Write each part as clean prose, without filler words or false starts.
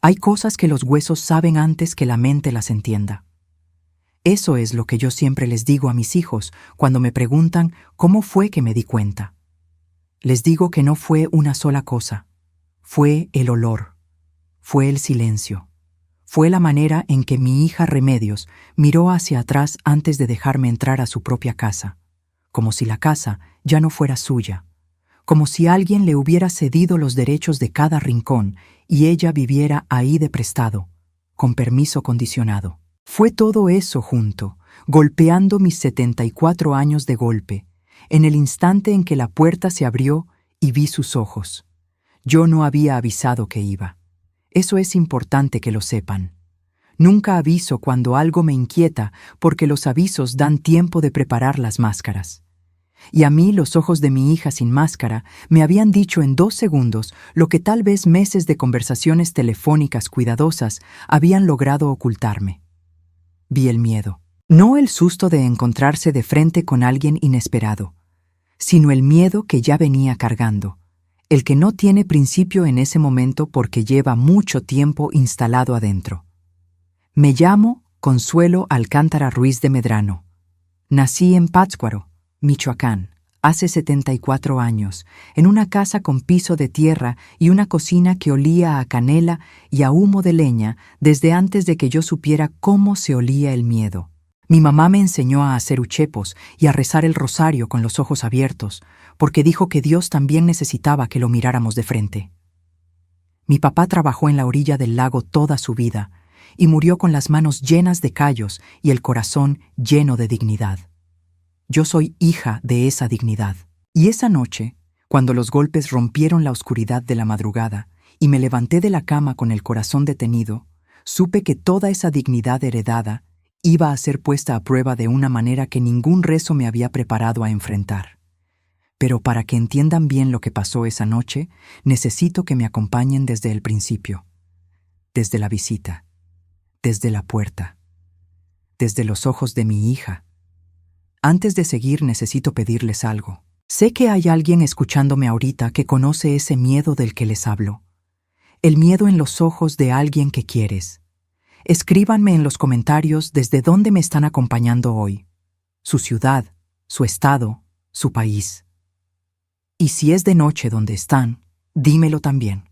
Hay cosas que los huesos saben antes que la mente las entienda. Eso es lo que yo siempre les digo a mis hijos cuando me preguntan cómo fue que me di cuenta. Les digo que no fue una sola cosa. Fue el olor. Fue el silencio. Fue la manera en que mi hija Remedios miró hacia atrás antes de dejarme entrar a su propia casa, como si la casa ya no fuera suya, como si alguien le hubiera cedido los derechos de cada rincón y ella viviera ahí de prestado, con permiso condicionado. Fue todo eso junto, golpeando mis 74 años de golpe, en el instante en que la puerta se abrió y vi sus ojos. Yo no había avisado que iba. Eso es importante que lo sepan. Nunca aviso cuando algo me inquieta porque los avisos dan tiempo de preparar las máscaras. Y a mí los ojos de mi hija sin máscara me habían dicho en 2 segundos lo que tal vez meses de conversaciones telefónicas cuidadosas habían logrado ocultarme. Vi el miedo. No el susto de encontrarse de frente con alguien inesperado, sino el miedo que ya venía cargando, el que no tiene principio en ese momento porque lleva mucho tiempo instalado adentro. Me llamo Consuelo Alcántara Ruiz de Medrano. Nací en Pátzcuaro, Michoacán, hace 74 años, en una casa con piso de tierra y una cocina que olía a canela y a humo de leña desde antes de que yo supiera cómo se olía el miedo. Mi mamá me enseñó a hacer uchepos y a rezar el rosario con los ojos abiertos, porque dijo que Dios también necesitaba que lo miráramos de frente. Mi papá trabajó en la orilla del lago toda su vida y murió con las manos llenas de callos y el corazón lleno de dignidad. Yo soy hija de esa dignidad. Y esa noche, cuando los golpes rompieron la oscuridad de la madrugada y me levanté de la cama con el corazón detenido, supe que toda esa dignidad heredada iba a ser puesta a prueba de una manera que ningún rezo me había preparado a enfrentar. Pero para que entiendan bien lo que pasó esa noche, necesito que me acompañen desde el principio, desde la visita, desde la puerta, desde los ojos de mi hija. Antes de seguir, necesito pedirles algo. Sé que hay alguien escuchándome ahorita que conoce ese miedo del que les hablo. El miedo en los ojos de alguien que quieres. Escríbanme en los comentarios desde dónde me están acompañando hoy. Su ciudad, su estado, su país. Y si es de noche donde están, dímelo también.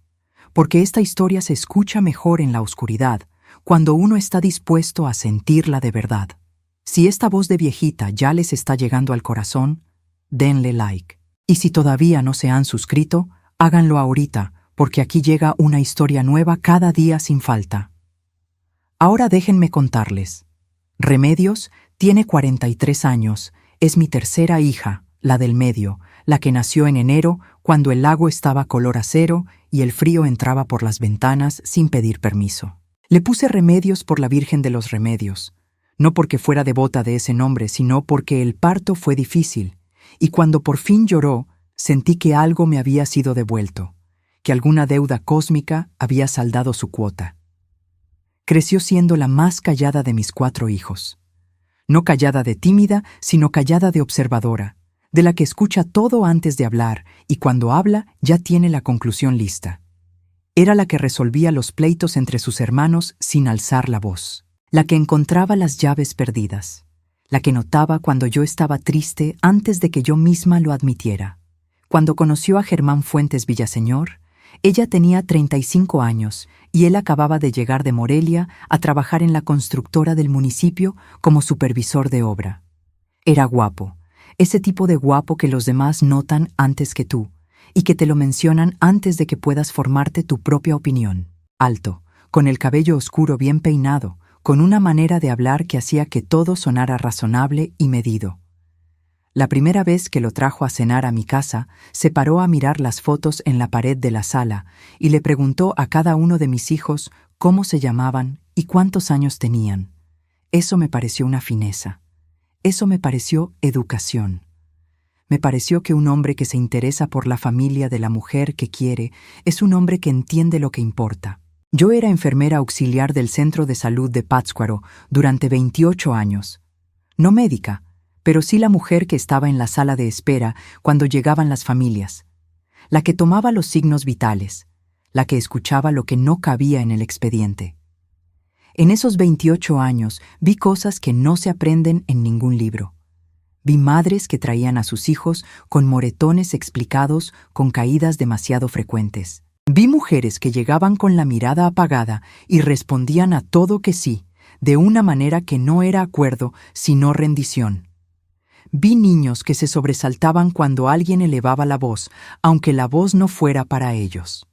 Porque esta historia se escucha mejor en la oscuridad, cuando uno está dispuesto a sentirla de verdad. Si esta voz de viejita ya les está llegando al corazón, denle like. Y si todavía no se han suscrito, háganlo ahorita, porque aquí llega una historia nueva cada día sin falta. Ahora déjenme contarles. Remedios tiene 43 años, es mi tercera hija, la del medio, la que nació en enero cuando el lago estaba color acero y el frío entraba por las ventanas sin pedir permiso. Le puse Remedios por la Virgen de los Remedios, no porque fuera devota de ese nombre, sino porque el parto fue difícil, y cuando por fin lloró, sentí que algo me había sido devuelto, que alguna deuda cósmica había saldado su cuota. Creció siendo la más callada de mis 4 hijos. No callada de tímida, sino callada de observadora, de la que escucha todo antes de hablar y cuando habla ya tiene la conclusión lista. Era la que resolvía los pleitos entre sus hermanos sin alzar la voz, la que encontraba las llaves perdidas, la que notaba cuando yo estaba triste antes de que yo misma lo admitiera. Cuando conoció a Germán Fuentes Villaseñor, ella tenía 35 años y él acababa de llegar de Morelia a trabajar en la constructora del municipio como supervisor de obra. Era guapo, ese tipo de guapo que los demás notan antes que tú y que te lo mencionan antes de que puedas formarte tu propia opinión. Alto, con el cabello oscuro bien peinado, con una manera de hablar que hacía que todo sonara razonable y medido. La primera vez que lo trajo a cenar a mi casa, se paró a mirar las fotos en la pared de la sala y le preguntó a cada uno de mis hijos cómo se llamaban y cuántos años tenían. Eso me pareció una fineza. Eso me pareció educación. Me pareció que un hombre que se interesa por la familia de la mujer que quiere es un hombre que entiende lo que importa. Yo era enfermera auxiliar del Centro de Salud de Pátzcuaro durante 28 años. No médica, pero sí la mujer que estaba en la sala de espera cuando llegaban las familias, la que tomaba los signos vitales, la que escuchaba lo que no cabía en el expediente. En esos 28 años vi cosas que no se aprenden en ningún libro. Vi madres que traían a sus hijos con moretones explicados con caídas demasiado frecuentes. Vi mujeres que llegaban con la mirada apagada y respondían a todo que sí, de una manera que no era acuerdo, sino rendición. Vi niños que se sobresaltaban cuando alguien elevaba la voz, aunque la voz no fuera para ellos.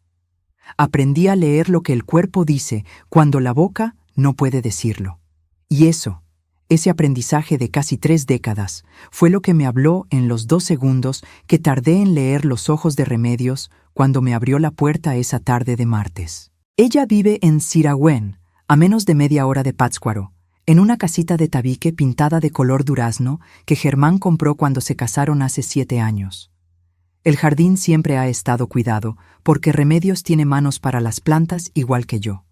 Aprendí a leer lo que el cuerpo dice cuando la boca no puede decirlo. Y ese aprendizaje de casi 3 décadas, fue lo que me habló en los 2 segundos que tardé en leer los ojos de Remedios cuando me abrió la puerta esa tarde de martes. Ella vive en Siragüen, a menos de media hora de Pátzcuaro, en una casita de tabique pintada de color durazno que Germán compró cuando se casaron hace 7 años. El jardín siempre ha estado cuidado, porque Remedios tiene manos para las plantas igual que yo.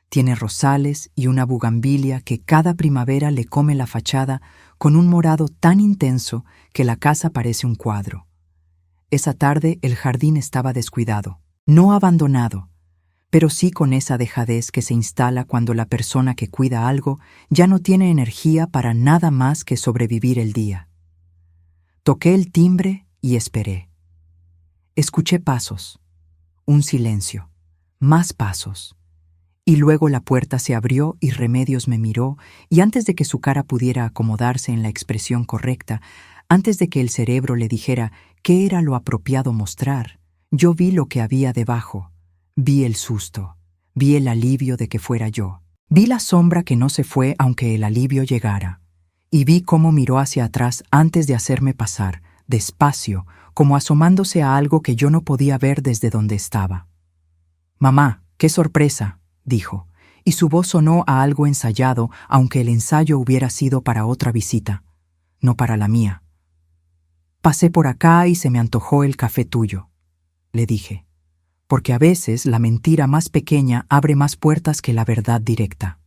Tiene rosales y una bugambilia que cada primavera le come la fachada con un morado tan intenso que la casa parece un cuadro. Esa tarde el jardín estaba descuidado, no abandonado, pero sí con esa dejadez que se instala cuando la persona que cuida algo ya no tiene energía para nada más que sobrevivir el día. Toqué el timbre y esperé. Escuché pasos, un silencio, más pasos. Y luego la puerta se abrió y Remedios me miró, y antes de que su cara pudiera acomodarse en la expresión correcta, antes de que el cerebro le dijera qué era lo apropiado mostrar, yo vi lo que había debajo. Vi el susto, vi el alivio de que fuera yo. Vi la sombra que no se fue aunque el alivio llegara. Y vi cómo miró hacia atrás antes de hacerme pasar, despacio, como asomándose a algo que yo no podía ver desde donde estaba. «Mamá, qué sorpresa», dijo, y su voz sonó a algo ensayado, aunque el ensayo hubiera sido para otra visita, no para la mía. «Pasé por acá y se me antojó el café tuyo», le dije, porque a veces la mentira más pequeña abre más puertas que la verdad directa.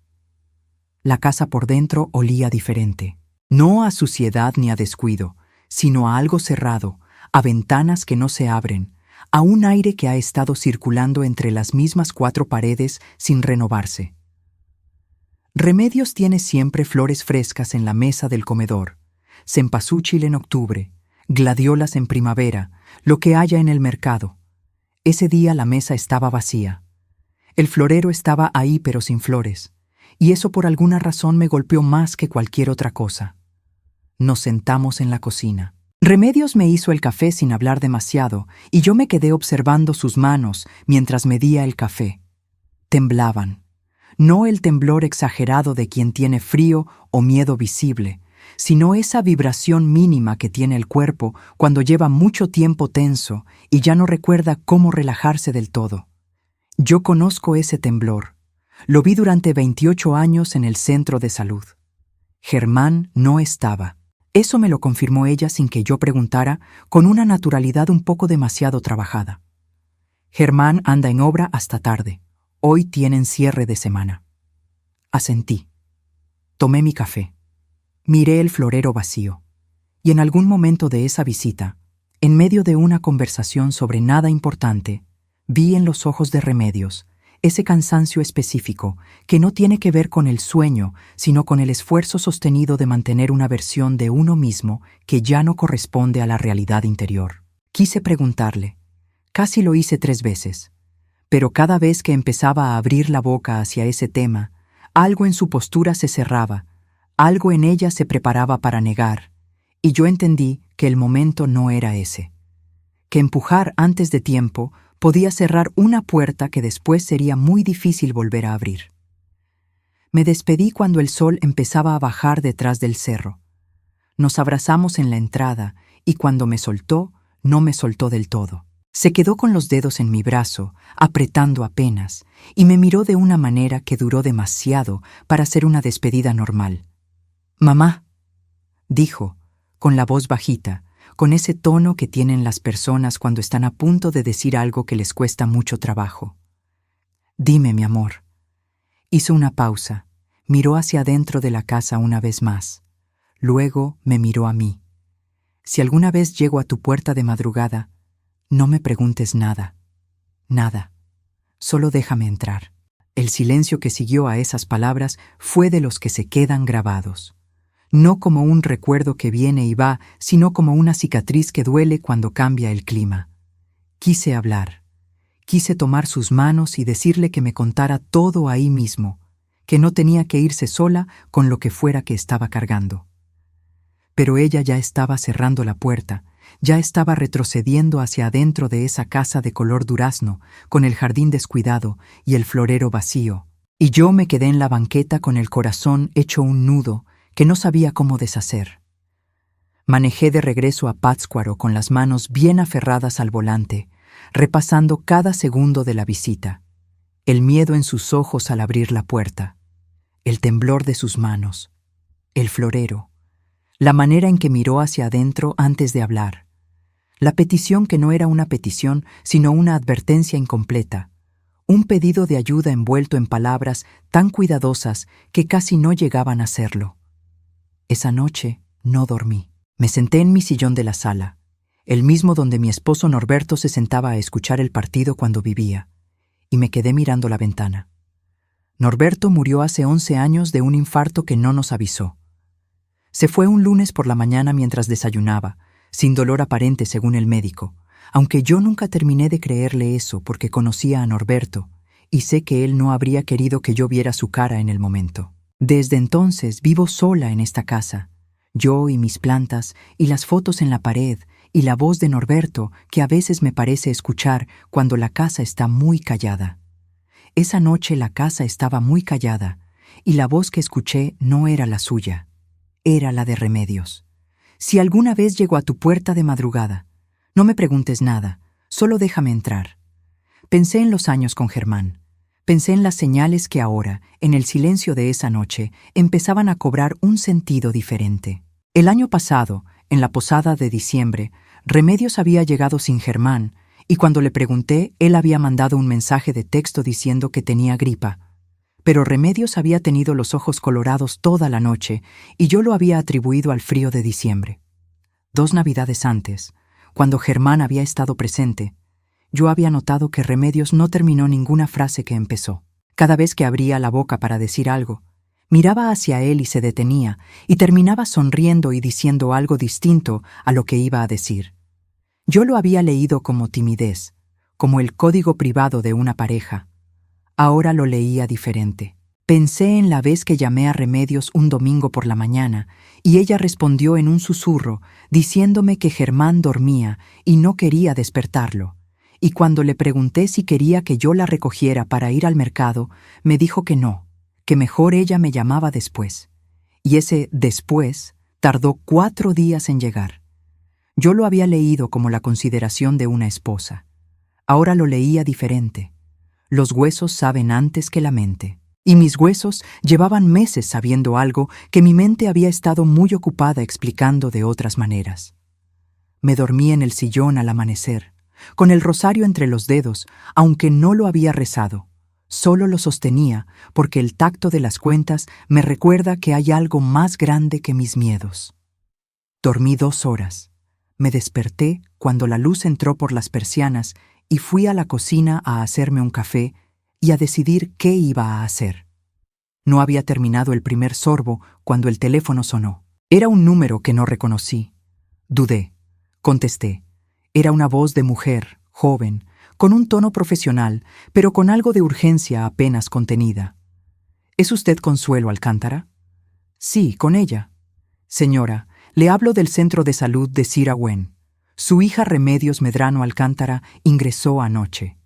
La casa por dentro olía diferente, no a suciedad ni a descuido, sino a algo cerrado, a ventanas que no se abren, a un aire que ha estado circulando entre las mismas 4 paredes sin renovarse. Remedios tiene siempre flores frescas en la mesa del comedor, cempasúchil en octubre, gladiolas en primavera, lo que haya en el mercado. Ese día la mesa estaba vacía. El florero estaba ahí pero sin flores, y eso por alguna razón me golpeó más que cualquier otra cosa. Nos sentamos en la cocina. Remedios me hizo el café sin hablar demasiado, y yo me quedé observando sus manos mientras medía el café. Temblaban. No el temblor exagerado de quien tiene frío o miedo visible, sino esa vibración mínima que tiene el cuerpo cuando lleva mucho tiempo tenso y ya no recuerda cómo relajarse del todo. Yo conozco ese temblor. Lo vi durante 28 años en el centro de salud. Germán no estaba. Eso me lo confirmó ella sin que yo preguntara, con una naturalidad un poco demasiado trabajada. Germán anda en obra hasta tarde. Hoy tienen cierre de semana. Asentí. Tomé mi café. Miré el florero vacío. Y en algún momento de esa visita, en medio de una conversación sobre nada importante, vi en los ojos de Remedios ese cansancio específico que no tiene que ver con el sueño, sino con el esfuerzo sostenido de mantener una versión de uno mismo que ya no corresponde a la realidad interior. Quise preguntarle. Casi lo hice 3 veces. Pero cada vez que empezaba a abrir la boca hacia ese tema, algo en su postura se cerraba, algo en ella se preparaba para negar, y yo entendí que el momento no era ese. Que empujar antes de tiempo podía cerrar una puerta que después sería muy difícil volver a abrir. Me despedí cuando el sol empezaba a bajar detrás del cerro. Nos abrazamos en la entrada y cuando me soltó, no me soltó del todo. Se quedó con los dedos en mi brazo, apretando apenas, y me miró de una manera que duró demasiado para ser una despedida normal. «Mamá», dijo, con la voz bajita, con ese tono que tienen las personas cuando están a punto de decir algo que les cuesta mucho trabajo. «Dime, mi amor». Hizo una pausa, miró hacia adentro de la casa una vez más. Luego me miró a mí. «Si alguna vez llego a tu puerta de madrugada, no me preguntes nada. Nada. Solo déjame entrar. El silencio que siguió a esas palabras fue de los que se quedan grabados. No como un recuerdo que viene y va, sino como una cicatriz que duele cuando cambia el clima. Quise hablar. Quise tomar sus manos y decirle que me contara todo ahí mismo, que no tenía que irse sola con lo que fuera que estaba cargando. Pero ella ya estaba cerrando la puerta, ya estaba retrocediendo hacia adentro de esa casa de color durazno, con el jardín descuidado y el florero vacío, y yo me quedé en la banqueta con el corazón hecho un nudo que no sabía cómo deshacer. Manejé de regreso a Pátzcuaro con las manos bien aferradas al volante, repasando cada segundo de la visita, el miedo en sus ojos al abrir la puerta, el temblor de sus manos, el florero, la manera en que miró hacia adentro antes de hablar, la petición que no era una petición, sino una advertencia incompleta, un pedido de ayuda envuelto en palabras tan cuidadosas que casi no llegaban a serlo. Esa noche no dormí. Me senté en mi sillón de la sala, el mismo donde mi esposo Norberto se sentaba a escuchar el partido cuando vivía, y me quedé mirando la ventana. Norberto murió hace 11 años de un infarto que no nos avisó. Se fue un lunes por la mañana mientras desayunaba, sin dolor aparente según el médico, aunque yo nunca terminé de creerle eso porque conocía a Norberto, y sé que él no habría querido que yo viera su cara en el momento. Desde entonces vivo sola en esta casa, yo y mis plantas, y las fotos en la pared, y la voz de Norberto que a veces me parece escuchar cuando la casa está muy callada. Esa noche la casa estaba muy callada, y la voz que escuché no era la suya, era la de Remedios. Si alguna vez llego a tu puerta de madrugada, no me preguntes nada, solo déjame entrar. Pensé en los años con Germán. Pensé en las señales que ahora, en el silencio de esa noche, empezaban a cobrar un sentido diferente. El año pasado, en la posada de diciembre, Remedios había llegado sin Germán, y cuando le pregunté, él había mandado un mensaje de texto diciendo que tenía gripa. Pero Remedios había tenido los ojos colorados toda la noche, y yo lo había atribuido al frío de diciembre. 2 navidades antes, cuando Germán había estado presente, yo había notado que Remedios no terminó ninguna frase que empezó. Cada vez que abría la boca para decir algo, miraba hacia él y se detenía, y terminaba sonriendo y diciendo algo distinto a lo que iba a decir. Yo lo había leído como timidez, como el código privado de una pareja. Ahora lo leía diferente. Pensé en la vez que llamé a Remedios un domingo por la mañana, y ella respondió en un susurro, diciéndome que Germán dormía y no quería despertarlo. Y cuando le pregunté si quería que yo la recogiera para ir al mercado, me dijo que no, que mejor ella me llamaba después. Y ese después tardó 4 días en llegar. Yo lo había leído como la consideración de una esposa. Ahora lo leía diferente. Los huesos saben antes que la mente. Y mis huesos llevaban meses sabiendo algo que mi mente había estado muy ocupada explicando de otras maneras. Me dormí en el sillón al amanecer, con el rosario entre los dedos, aunque no lo había rezado. Solo lo sostenía porque el tacto de las cuentas me recuerda que hay algo más grande que mis miedos. Dormí 2 horas. Me desperté cuando la luz entró por las persianas y fui a la cocina a hacerme un café y a decidir qué iba a hacer. No había terminado el primer sorbo cuando el teléfono sonó. Era un número que no reconocí. Dudé. Contesté. Era una voz de mujer, joven, con un tono profesional, pero con algo de urgencia apenas contenida. ¿Es usted Consuelo Alcántara? Sí, con ella. Señora, le hablo del Centro de Salud de Siragüen. Su hija Remedios Medrano Alcántara ingresó anoche.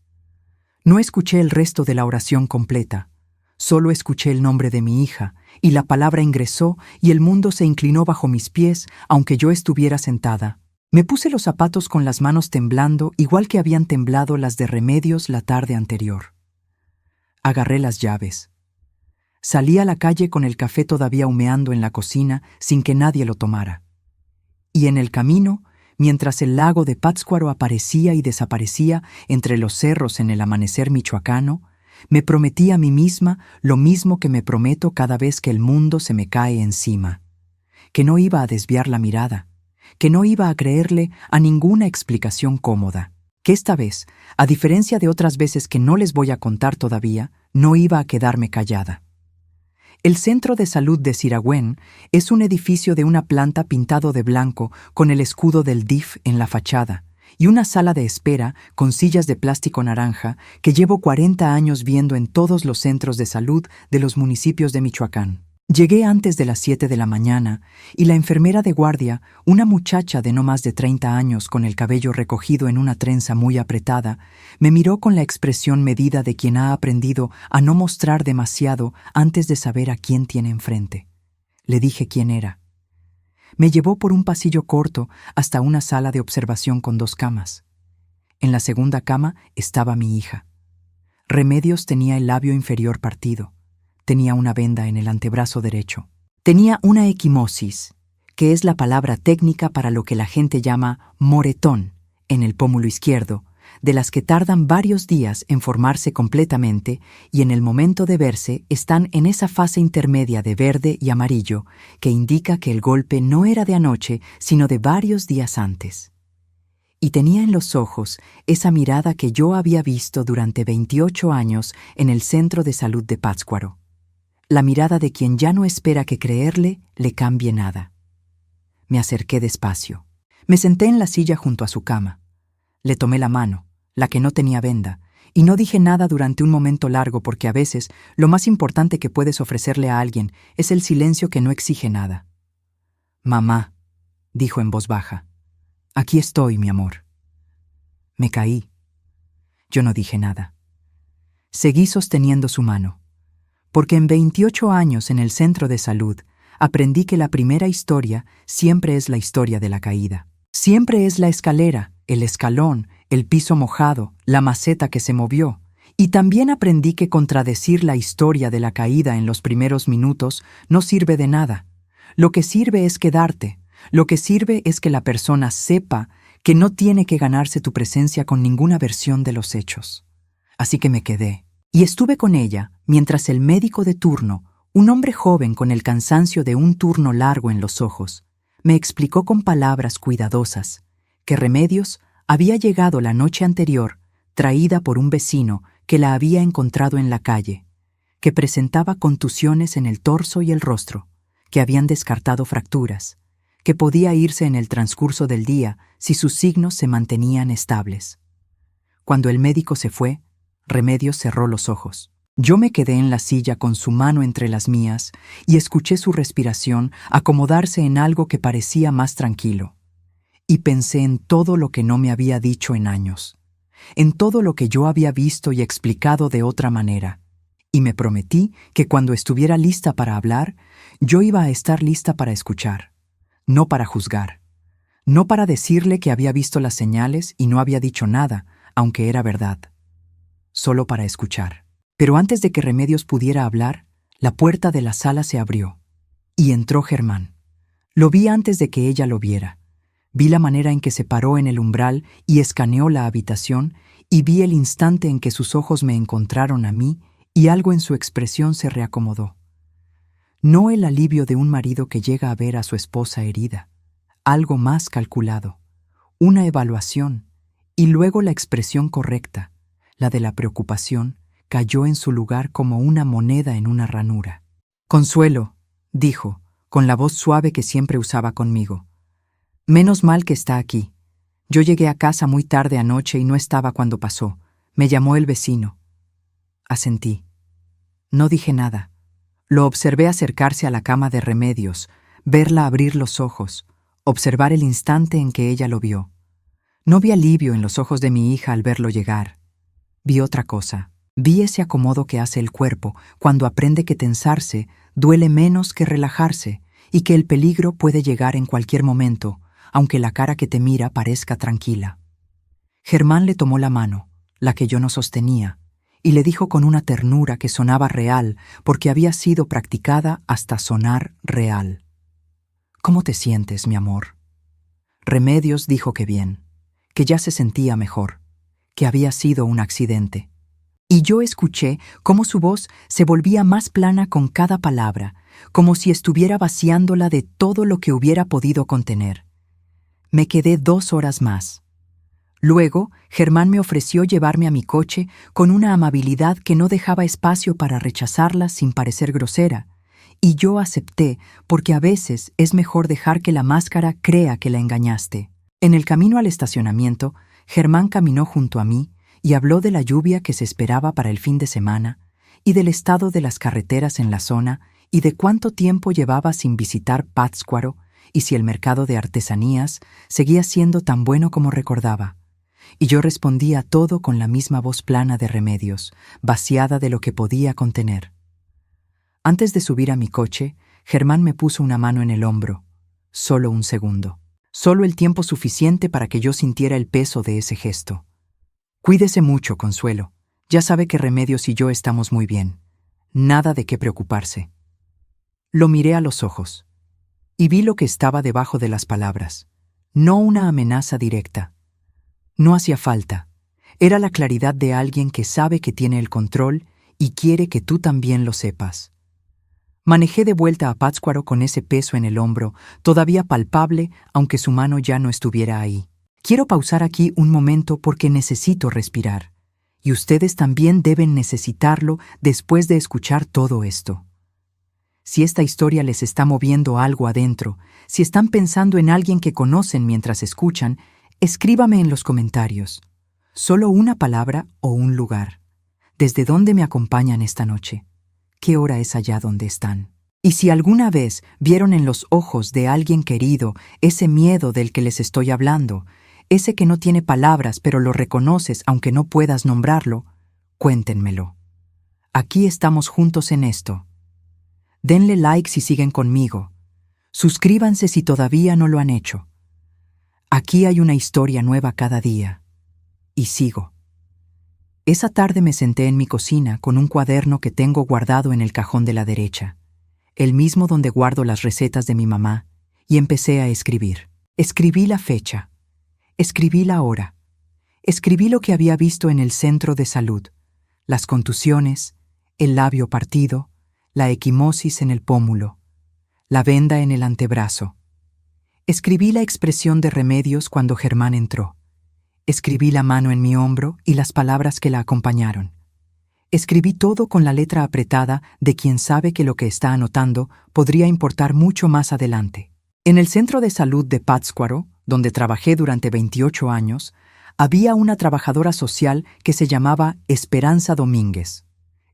No escuché el resto de la oración completa. Solo escuché el nombre de mi hija, y la palabra ingresó y el mundo se inclinó bajo mis pies, aunque yo estuviera sentada. Me puse los zapatos con las manos temblando, igual que habían temblado las de Remedios la tarde anterior. Agarré las llaves. Salí a la calle con el café todavía humeando en la cocina sin que nadie lo tomara. Y en el camino, mientras el lago de Pátzcuaro aparecía y desaparecía entre los cerros en el amanecer michoacano, me prometí a mí misma lo mismo que me prometo cada vez que el mundo se me cae encima, que no iba a desviar la mirada, que no iba a creerle a ninguna explicación cómoda, que esta vez, a diferencia de otras veces que no les voy a contar todavía, no iba a quedarme callada. El Centro de Salud de Siragüen es un edificio de una planta pintado de blanco con el escudo del DIF en la fachada y una sala de espera con sillas de plástico naranja que llevo 40 años viendo en todos los centros de salud de los municipios de Michoacán. Llegué antes de las 7 de la mañana y la enfermera de guardia, una muchacha de no más de 30 años con el cabello recogido en una trenza muy apretada, me miró con la expresión medida de quien ha aprendido a no mostrar demasiado antes de saber a quién tiene enfrente. Le dije quién era. Me llevó por un pasillo corto hasta una sala de observación con 2 camas. En la segunda cama estaba mi hija. Remedios tenía el labio inferior partido. Tenía una venda en el antebrazo derecho. Tenía una equimosis, que es la palabra técnica para lo que la gente llama moretón, en el pómulo izquierdo, de las que tardan varios días en formarse completamente y en el momento de verse están en esa fase intermedia de verde y amarillo que indica que el golpe no era de anoche, sino de varios días antes. Y tenía en los ojos esa mirada que yo había visto durante 28 años en el Centro de Salud de Pátzcuaro. La mirada de quien ya no espera que creerle le cambie nada. Me acerqué despacio. Me senté en la silla junto a su cama. Le tomé la mano, la que no tenía venda, y no dije nada durante un momento largo porque a veces lo más importante que puedes ofrecerle a alguien es el silencio que no exige nada. «Mamá», dijo en voz baja, «aquí estoy, mi amor». Me caí. Yo no dije nada. Seguí sosteniendo su mano. Porque en 28 años en el centro de salud aprendí que la primera historia siempre es la historia de la caída. Siempre es la escalera, el escalón, el piso mojado, la maceta que se movió. Y también aprendí que contradecir la historia de la caída en los primeros minutos no sirve de nada. Lo que sirve es quedarte. Lo que sirve es que la persona sepa que no tiene que ganarse tu presencia con ninguna versión de los hechos. Así que me quedé. Y estuve con ella mientras el médico de turno, un hombre joven con el cansancio de un turno largo en los ojos, me explicó con palabras cuidadosas que Remedios había llegado la noche anterior traída por un vecino que la había encontrado en la calle, que presentaba contusiones en el torso y el rostro, que habían descartado fracturas, que podía irse en el transcurso del día si sus signos se mantenían estables. Cuando el médico se fue, Remedios cerró los ojos. Yo me quedé en la silla con su mano entre las mías y escuché su respiración acomodarse en algo que parecía más tranquilo. Y pensé en todo lo que no me había dicho en años, en todo lo que yo había visto y explicado de otra manera. Y me prometí que cuando estuviera lista para hablar, yo iba a estar lista para escuchar, no para juzgar, no para decirle que había visto las señales y no había dicho nada, aunque era verdad. Solo para escuchar. Pero antes de que Remedios pudiera hablar, la puerta de la sala se abrió. Y entró Germán. Lo vi antes de que ella lo viera. Vi la manera en que se paró en el umbral y escaneó la habitación, y vi el instante en que sus ojos me encontraron a mí y algo en su expresión se reacomodó. No el alivio de un marido que llega a ver a su esposa herida, algo más calculado, una evaluación, y luego la expresión correcta, la de la preocupación, cayó en su lugar como una moneda en una ranura. «Consuelo», dijo, con la voz suave que siempre usaba conmigo. «Menos mal que está aquí. Yo llegué a casa muy tarde anoche y no estaba cuando pasó. Me llamó el vecino». Asentí. No dije nada. Lo observé acercarse a la cama de Remedios, verla abrir los ojos, observar el instante en que ella lo vio. No vi alivio en los ojos de mi hija al verlo llegar. Vi otra cosa. Vi ese acomodo que hace el cuerpo cuando aprende que tensarse duele menos que relajarse y que el peligro puede llegar en cualquier momento, aunque la cara que te mira parezca tranquila. Germán le tomó la mano, la que yo no sostenía, y le dijo con una ternura que sonaba real porque había sido practicada hasta sonar real. «¿Cómo te sientes, mi amor?» Remedios dijo que bien, que ya se sentía mejor, que había sido un accidente. Y yo escuché cómo su voz se volvía más plana con cada palabra, como si estuviera vaciándola de todo lo que hubiera podido contener. Me quedé 2 horas más. Luego, Germán me ofreció llevarme a mi coche con una amabilidad que no dejaba espacio para rechazarla sin parecer grosera, y yo acepté porque a veces es mejor dejar que la máscara crea que la engañaste. En el camino al estacionamiento, Germán caminó junto a mí y habló de la lluvia que se esperaba para el fin de semana, y del estado de las carreteras en la zona, y de cuánto tiempo llevaba sin visitar Pátzcuaro, y si el mercado de artesanías seguía siendo tan bueno como recordaba. Y yo respondía todo con la misma voz plana de Remedios, vaciada de lo que podía contener. Antes de subir a mi coche, Germán me puso una mano en el hombro. Solo un segundo. Solo el tiempo suficiente para que yo sintiera el peso de ese gesto. Cuídese mucho, Consuelo. Ya sabe que Remedios y yo estamos muy bien. Nada de qué preocuparse. Lo miré a los ojos. Y vi lo que estaba debajo de las palabras. No una amenaza directa. No hacía falta. Era la claridad de alguien que sabe que tiene el control y quiere que tú también lo sepas. Manejé de vuelta a Pátzcuaro con ese peso en el hombro, todavía palpable, aunque su mano ya no estuviera ahí. Quiero pausar aquí un momento porque necesito respirar. Y ustedes también deben necesitarlo después de escuchar todo esto. Si esta historia les está moviendo algo adentro, si están pensando en alguien que conocen mientras escuchan, escríbame en los comentarios. Solo una palabra o un lugar. ¿Desde dónde me acompañan esta noche? ¿Qué hora es allá donde están? Y si alguna vez vieron en los ojos de alguien querido ese miedo del que les estoy hablando, ese que no tiene palabras pero lo reconoces aunque no puedas nombrarlo, cuéntenmelo. Aquí estamos juntos en esto. Denle like si siguen conmigo. Suscríbanse si todavía no lo han hecho. Aquí hay una historia nueva cada día. Y sigo. Esa tarde me senté en mi cocina con un cuaderno que tengo guardado en el cajón de la derecha, el mismo donde guardo las recetas de mi mamá, y empecé a escribir. Escribí la fecha. Escribí la hora. Escribí lo que había visto en el centro de salud, las contusiones, el labio partido, la equimosis en el pómulo, la venda en el antebrazo. Escribí la expresión de Remedios cuando Germán entró. Escribí la mano en mi hombro y las palabras que la acompañaron. Escribí todo con la letra apretada de quien sabe que lo que está anotando podría importar mucho más adelante. En el centro de salud de Pátzcuaro, donde trabajé durante 28 años, había una trabajadora social que se llamaba Esperanza Domínguez.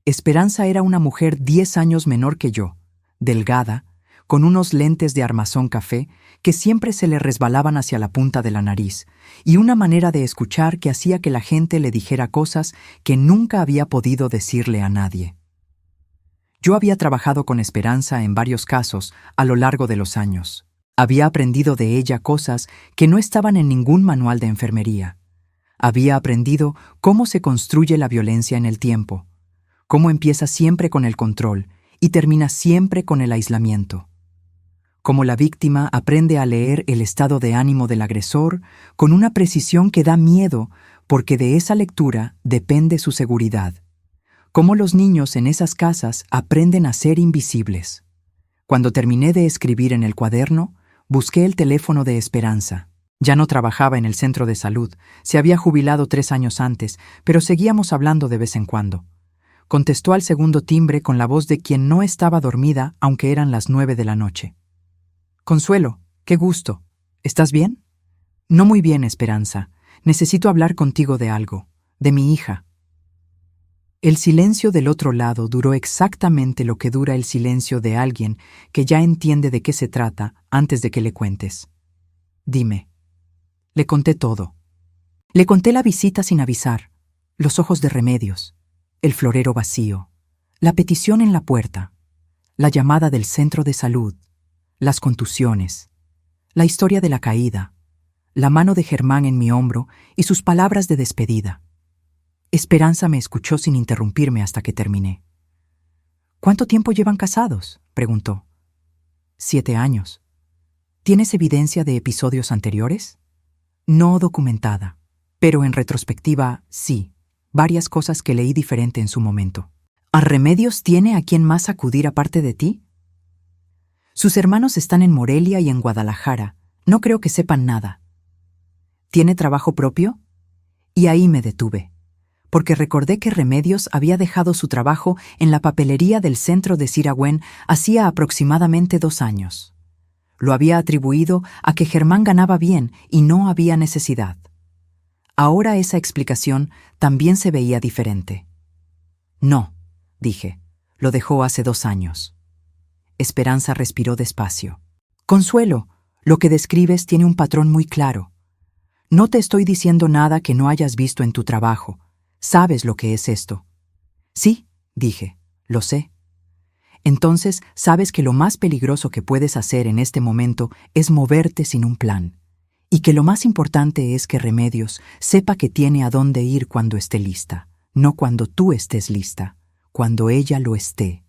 Esperanza era una mujer 10 años menor que yo, delgada, con unos lentes de armazón café que siempre se le resbalaban hacia la punta de la nariz, y una manera de escuchar que hacía que la gente le dijera cosas que nunca había podido decirle a nadie. Yo había trabajado con Esperanza en varios casos a lo largo de los años. Había aprendido de ella cosas que no estaban en ningún manual de enfermería. Había aprendido cómo se construye la violencia en el tiempo, cómo empieza siempre con el control y termina siempre con el aislamiento. Cómo la víctima aprende a leer el estado de ánimo del agresor con una precisión que da miedo porque de esa lectura depende su seguridad. Cómo los niños en esas casas aprenden a ser invisibles. Cuando terminé de escribir en el cuaderno, busqué el teléfono de Esperanza. Ya no trabajaba en el centro de salud, se había jubilado 3 años antes, pero seguíamos hablando de vez en cuando. Contestó al segundo timbre con la voz de quien no estaba dormida aunque eran las 9 de la noche. Consuelo, qué gusto. ¿Estás bien? No muy bien, Esperanza. Necesito hablar contigo de algo, de mi hija. El silencio del otro lado duró exactamente lo que dura el silencio de alguien que ya entiende de qué se trata antes de que le cuentes. Dime. Le conté todo. Le conté la visita sin avisar, los ojos de Remedios, el florero vacío, la petición en la puerta, la llamada del centro de salud, las contusiones, la historia de la caída, la mano de Germán en mi hombro y sus palabras de despedida. Esperanza me escuchó sin interrumpirme hasta que terminé. ¿Cuánto tiempo llevan casados?, preguntó. 7 años. ¿Tienes evidencia de episodios anteriores? No documentada, pero en retrospectiva, sí, varias cosas que leí diferente en su momento. ¿A Remedios tiene a quién más acudir aparte de ti? Sus hermanos están en Morelia y en Guadalajara. No creo que sepan nada. ¿Tiene trabajo propio? Y ahí me detuve, porque recordé que Remedios había dejado su trabajo en la papelería del centro de Siragüen hacía aproximadamente 2 años. Lo había atribuido a que Germán ganaba bien y no había necesidad. Ahora esa explicación también se veía diferente. No, dije, lo dejó hace 2 años. Esperanza respiró despacio. Consuelo, lo que describes tiene un patrón muy claro. No te estoy diciendo nada que no hayas visto en tu trabajo. ¿Sabes lo que es esto? Sí, dije, lo sé. Entonces, sabes que lo más peligroso que puedes hacer en este momento es moverte sin un plan. Y que lo más importante es que Remedios sepa que tiene a dónde ir cuando esté lista, no cuando tú estés lista, cuando ella lo esté.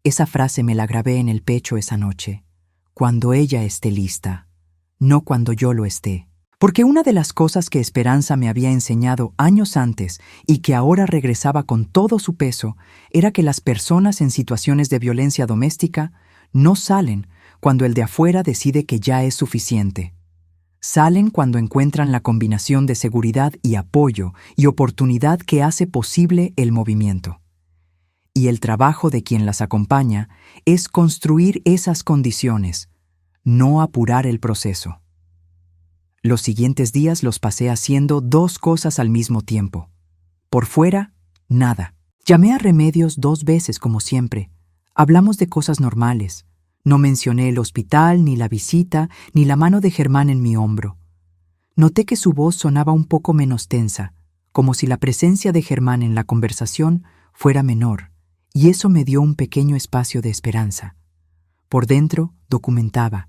Esa frase me la grabé en el pecho esa noche. Cuando ella esté lista, no cuando yo lo esté. Porque una de las cosas que Esperanza me había enseñado años antes y que ahora regresaba con todo su peso era que las personas en situaciones de violencia doméstica no salen cuando el de afuera decide que ya es suficiente. Salen cuando encuentran la combinación de seguridad y apoyo y oportunidad que hace posible el movimiento. Y el trabajo de quien las acompaña es construir esas condiciones, no apurar el proceso. Los siguientes días los pasé haciendo 2 cosas al mismo tiempo. Por fuera, nada. Llamé a Remedios 2 veces como siempre. Hablamos de cosas normales. No mencioné el hospital, ni la visita, ni la mano de Germán en mi hombro. Noté que su voz sonaba un poco menos tensa, como si la presencia de Germán en la conversación fuera menor, y eso me dio un pequeño espacio de esperanza. Por dentro, documentaba.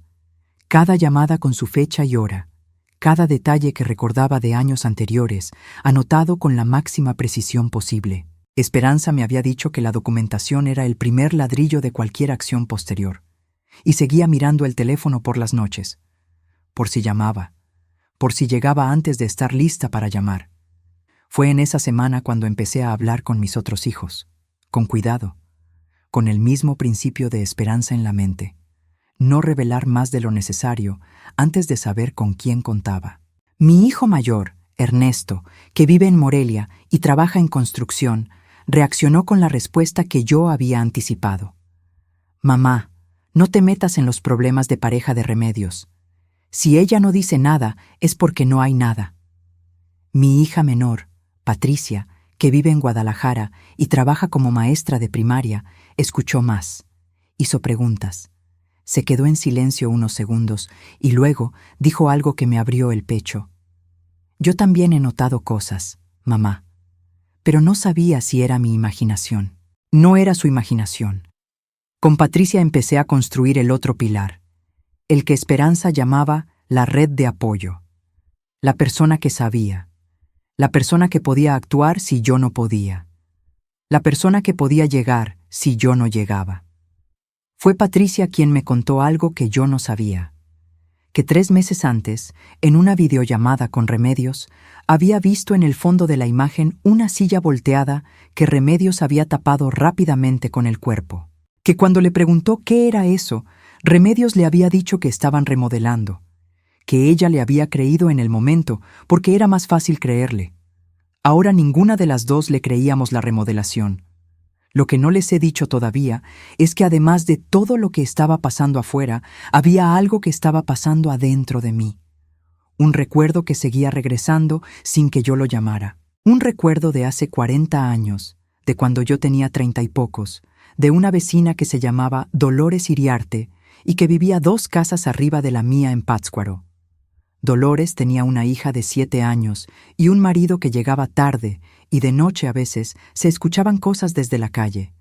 Cada llamada con su fecha y hora. Cada detalle que recordaba de años anteriores, anotado con la máxima precisión posible. Esperanza me había dicho que la documentación era el primer ladrillo de cualquier acción posterior. Y seguía mirando el teléfono por las noches. Por si llamaba. Por si llegaba antes de estar lista para llamar. Fue en esa semana cuando empecé a hablar con mis otros hijos. Con cuidado. Con el mismo principio de esperanza en la mente. No revelar más de lo necesario antes de saber con quién contaba. Mi hijo mayor, Ernesto, que vive en Morelia y trabaja en construcción, reaccionó con la respuesta que yo había anticipado. Mamá, no te metas en los problemas de pareja de Remedios. Si ella no dice nada, es porque no hay nada. Mi hija menor, Patricia, que vive en Guadalajara y trabaja como maestra de primaria, escuchó más. Hizo preguntas. Se quedó en silencio unos segundos y luego dijo algo que me abrió el pecho. Yo también he notado cosas, mamá, pero no sabía si era mi imaginación. No era su imaginación. Con Patricia empecé a construir el otro pilar, el que Esperanza llamaba la red de apoyo. La persona que sabía. La persona que podía actuar si yo no podía. La persona que podía llegar si yo no llegaba. Fue Patricia quien me contó algo que yo no sabía. Que 3 meses antes, en una videollamada con Remedios, había visto en el fondo de la imagen una silla volteada que Remedios había tapado rápidamente con el cuerpo. Que cuando le preguntó qué era eso, Remedios le había dicho que estaban remodelando. Que ella le había creído en el momento porque era más fácil creerle. Ahora ninguna de las dos le creíamos la remodelación. Lo que no les he dicho todavía es que además de todo lo que estaba pasando afuera, había algo que estaba pasando adentro de mí. Un recuerdo que seguía regresando sin que yo lo llamara. Un recuerdo de hace 40 años, de cuando yo tenía 30 y pocos, de una vecina que se llamaba Dolores Iriarte y que vivía 2 casas arriba de la mía en Pátzcuaro. Dolores tenía una hija de 7 años y un marido que llegaba tarde, y de noche a veces se escuchaban cosas desde la calle.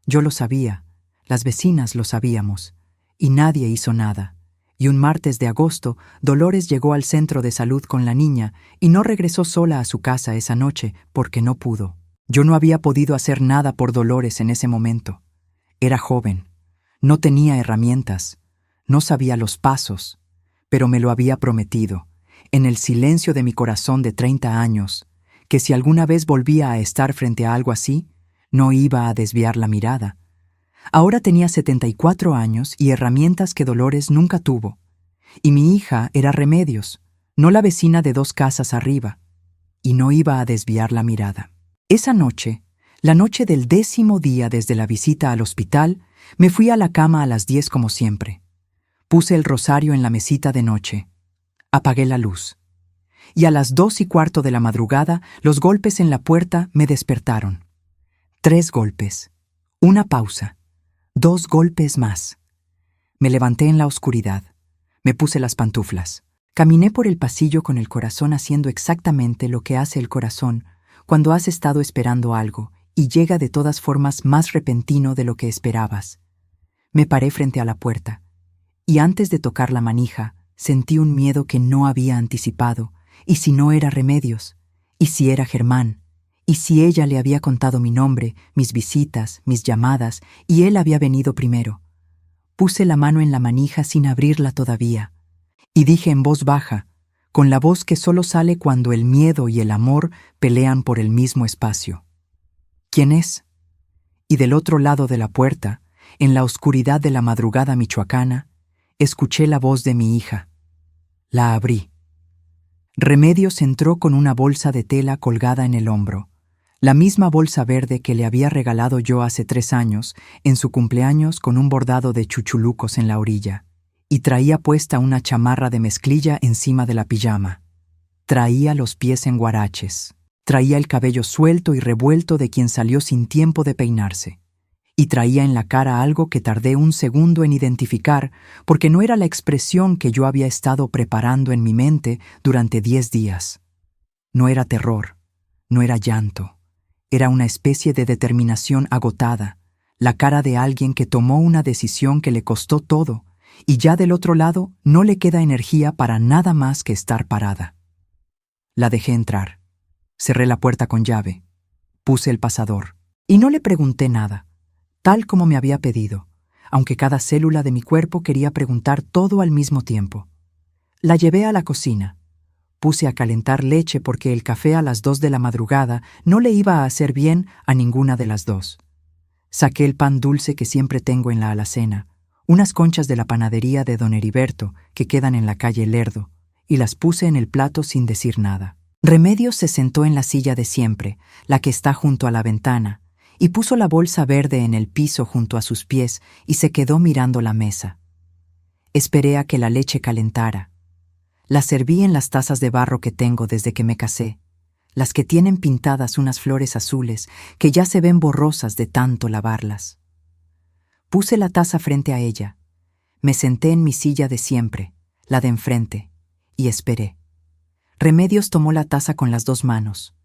Yo lo sabía, las vecinas lo sabíamos, y nadie hizo nada. Y un martes de agosto, Dolores llegó al centro de salud con la niña y no regresó sola a su casa esa noche porque no pudo. Yo no había podido hacer nada por Dolores en ese momento. Era joven, no tenía herramientas, no sabía los pasos, pero me lo había prometido, en el silencio de mi corazón de 30 años, que si alguna vez volvía a estar frente a algo así, no iba a desviar la mirada. Ahora tenía 74 años y herramientas que Dolores nunca tuvo. Y mi hija era Remedios, no la vecina de 2 casas arriba. y no iba a desviar la mirada. Esa noche, la noche del 10º día desde la visita al hospital, me fui a la cama a las 10 como siempre. Puse el rosario en la mesita de noche. Apagué la luz. Y a las 2:15 de la madrugada, los golpes en la puerta me despertaron. 3 golpes. Una pausa. 2 golpes más. Me levanté en la oscuridad. Me puse las pantuflas. Caminé por el pasillo con el corazón haciendo exactamente lo que hace el corazón cuando has estado esperando algo y llega de todas formas más repentino de lo que esperabas. Me paré frente a la puerta, y antes de tocar la manija, sentí un miedo que no había anticipado. ¿Y si no era Remedios? ¿Y si era Germán? ¿Y si ella le había contado mi nombre, mis visitas, mis llamadas, y él había venido primero? Puse la mano en la manija sin abrirla todavía, y dije en voz baja, con la voz que solo sale cuando el miedo y el amor pelean por el mismo espacio. ¿Quién es? Y del otro lado de la puerta, en la oscuridad de la madrugada michoacana, escuché la voz de mi hija. La abrí. Remedios entró con una bolsa de tela colgada en el hombro, la misma bolsa verde que le había regalado yo hace 3 años, en su cumpleaños con un bordado de chuchulucos en la orilla, y traía puesta una chamarra de mezclilla encima de la pijama. Traía los pies en guaraches, traía el cabello suelto y revuelto de quien salió sin tiempo de peinarse, y traía en la cara algo que tardé un segundo en identificar porque no era la expresión que yo había estado preparando en mi mente durante 10 días. No era terror, no era llanto, era una especie de determinación agotada, la cara de alguien que tomó una decisión que le costó todo, y ya del otro lado no le queda energía para nada más que estar parada. La dejé entrar, cerré la puerta con llave, puse el pasador, y no le pregunté nada, tal como me había pedido, aunque cada célula de mi cuerpo quería preguntar todo al mismo tiempo. La llevé a la cocina. Puse a calentar leche porque el café a las 2 de la madrugada no le iba a hacer bien a ninguna de las dos. Saqué el pan dulce que siempre tengo en la alacena, unas conchas de la panadería de don Heriberto que quedan en la calle Lerdo, y las puse en el plato sin decir nada. Remedios se sentó en la silla de siempre, la que está junto a la ventana, y puso la bolsa verde en el piso junto a sus pies y se quedó mirando la mesa. Esperé a que la leche calentara. La serví en las tazas de barro que tengo desde que me casé, las que tienen pintadas unas flores azules que ya se ven borrosas de tanto lavarlas. Puse la taza frente a ella, me senté en mi silla de siempre, la de enfrente, y esperé. Remedios tomó la taza con las 2 manos,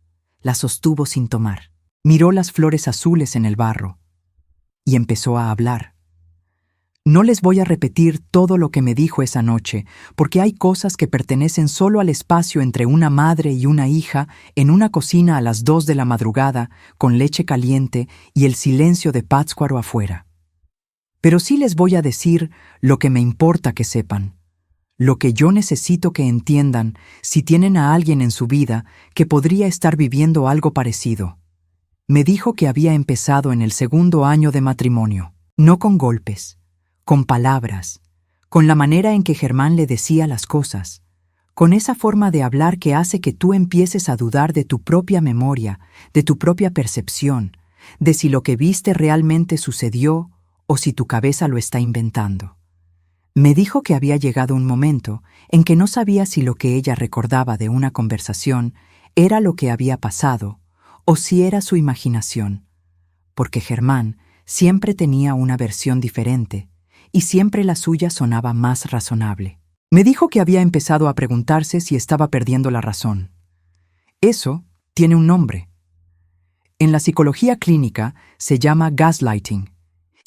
la sostuvo sin tomar, miró las flores azules en el barro, y empezó a hablar. No les voy a repetir todo lo que me dijo esa noche, porque hay cosas que pertenecen solo al espacio entre una madre y una hija en una cocina a las 2 de la madrugada, con leche caliente y el silencio de Pátzcuaro afuera. Pero sí les voy a decir lo que me importa que sepan, lo que yo necesito que entiendan si tienen a alguien en su vida que podría estar viviendo algo parecido. Me dijo que había empezado en el 2.º año de matrimonio, no con golpes, con palabras, con la manera en que Germán le decía las cosas, con esa forma de hablar que hace que tú empieces a dudar de tu propia memoria, de tu propia percepción, de si lo que viste realmente sucedió o si tu cabeza lo está inventando. Me dijo que había llegado un momento en que no sabía si lo que ella recordaba de una conversación era lo que había pasado o si era su imaginación, porque Germán siempre tenía una versión diferente, y siempre la suya sonaba más razonable. Me dijo que había empezado a preguntarse si estaba perdiendo la razón. Eso tiene un nombre. En la psicología clínica se llama gaslighting,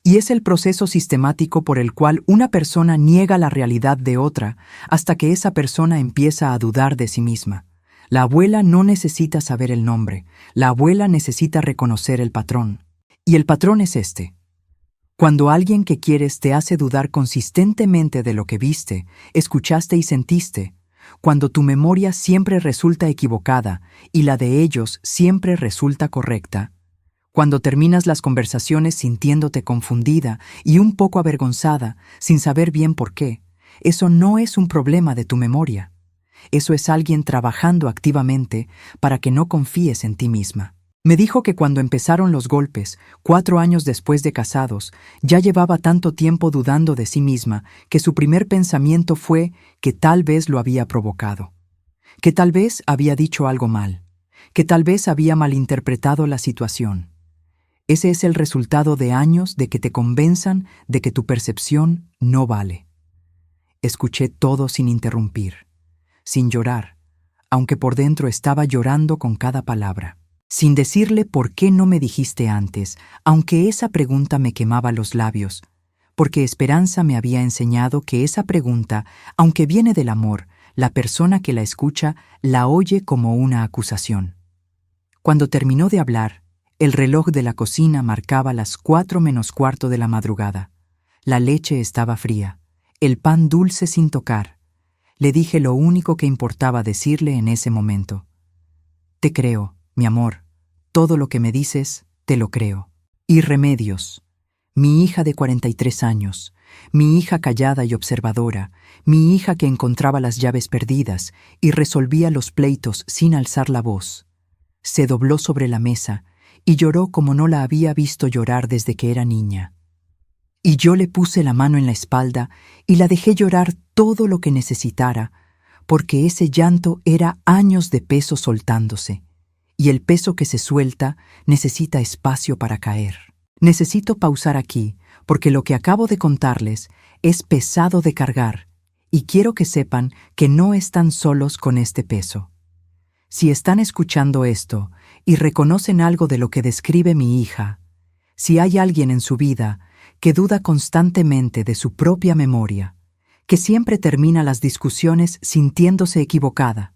y es el proceso sistemático por el cual una persona niega la realidad de otra hasta que esa persona empieza a dudar de sí misma. La abuela no necesita saber el nombre, la abuela necesita reconocer el patrón. Y el patrón es este. Cuando alguien que quieres te hace dudar consistentemente de lo que viste, escuchaste y sentiste, cuando tu memoria siempre resulta equivocada y la de ellos siempre resulta correcta, cuando terminas las conversaciones sintiéndote confundida y un poco avergonzada, sin saber bien por qué, eso no es un problema de tu memoria. Eso es alguien trabajando activamente para que no confíes en ti misma. Me dijo que cuando empezaron los golpes, 4 años después de casados, ya llevaba tanto tiempo dudando de sí misma que su primer pensamiento fue que tal vez lo había provocado, que tal vez había dicho algo mal, que tal vez había malinterpretado la situación. Ese es el resultado de años de que te convenzan de que tu percepción no vale. Escuché todo sin interrumpir, sin llorar, aunque por dentro estaba llorando con cada palabra. Sin decirle por qué no me dijiste antes, aunque esa pregunta me quemaba los labios, porque Esperanza me había enseñado que esa pregunta, aunque viene del amor, la persona que la escucha la oye como una acusación. Cuando terminó de hablar, el reloj de la cocina marcaba las 4 menos cuarto de la madrugada. La leche estaba fría, el pan dulce sin tocar. Le dije lo único que importaba decirle en ese momento. Te creo, mi amor, todo lo que me dices, te lo creo. Y Remedios, mi hija de 43 años, mi hija callada y observadora, mi hija que encontraba las llaves perdidas y resolvía los pleitos sin alzar la voz, se dobló sobre la mesa y lloró como no la había visto llorar desde que era niña. Y yo le puse la mano en la espalda y la dejé llorar todo lo que necesitara, porque ese llanto era años de peso soltándose, y el peso que se suelta necesita espacio para caer. Necesito pausar aquí, porque lo que acabo de contarles es pesado de cargar, y quiero que sepan que no están solos con este peso. Si están escuchando esto y reconocen algo de lo que describe mi hija, si hay alguien en su vida que duda constantemente de su propia memoria, que siempre termina las discusiones sintiéndose equivocada,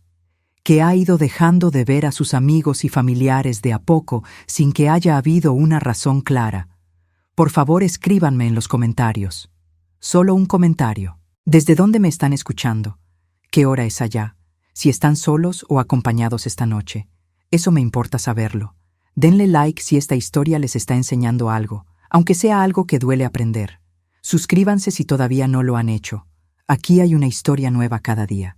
que ha ido dejando de ver a sus amigos y familiares de a poco sin que haya habido una razón clara, por favor escríbanme en los comentarios. Solo un comentario. ¿Desde dónde me están escuchando? ¿Qué hora es allá? Si están solos o acompañados esta noche. Eso me importa saberlo. Denle like si esta historia les está enseñando algo, aunque sea algo que duele aprender. Suscríbanse si todavía no lo han hecho. Aquí hay una historia nueva cada día.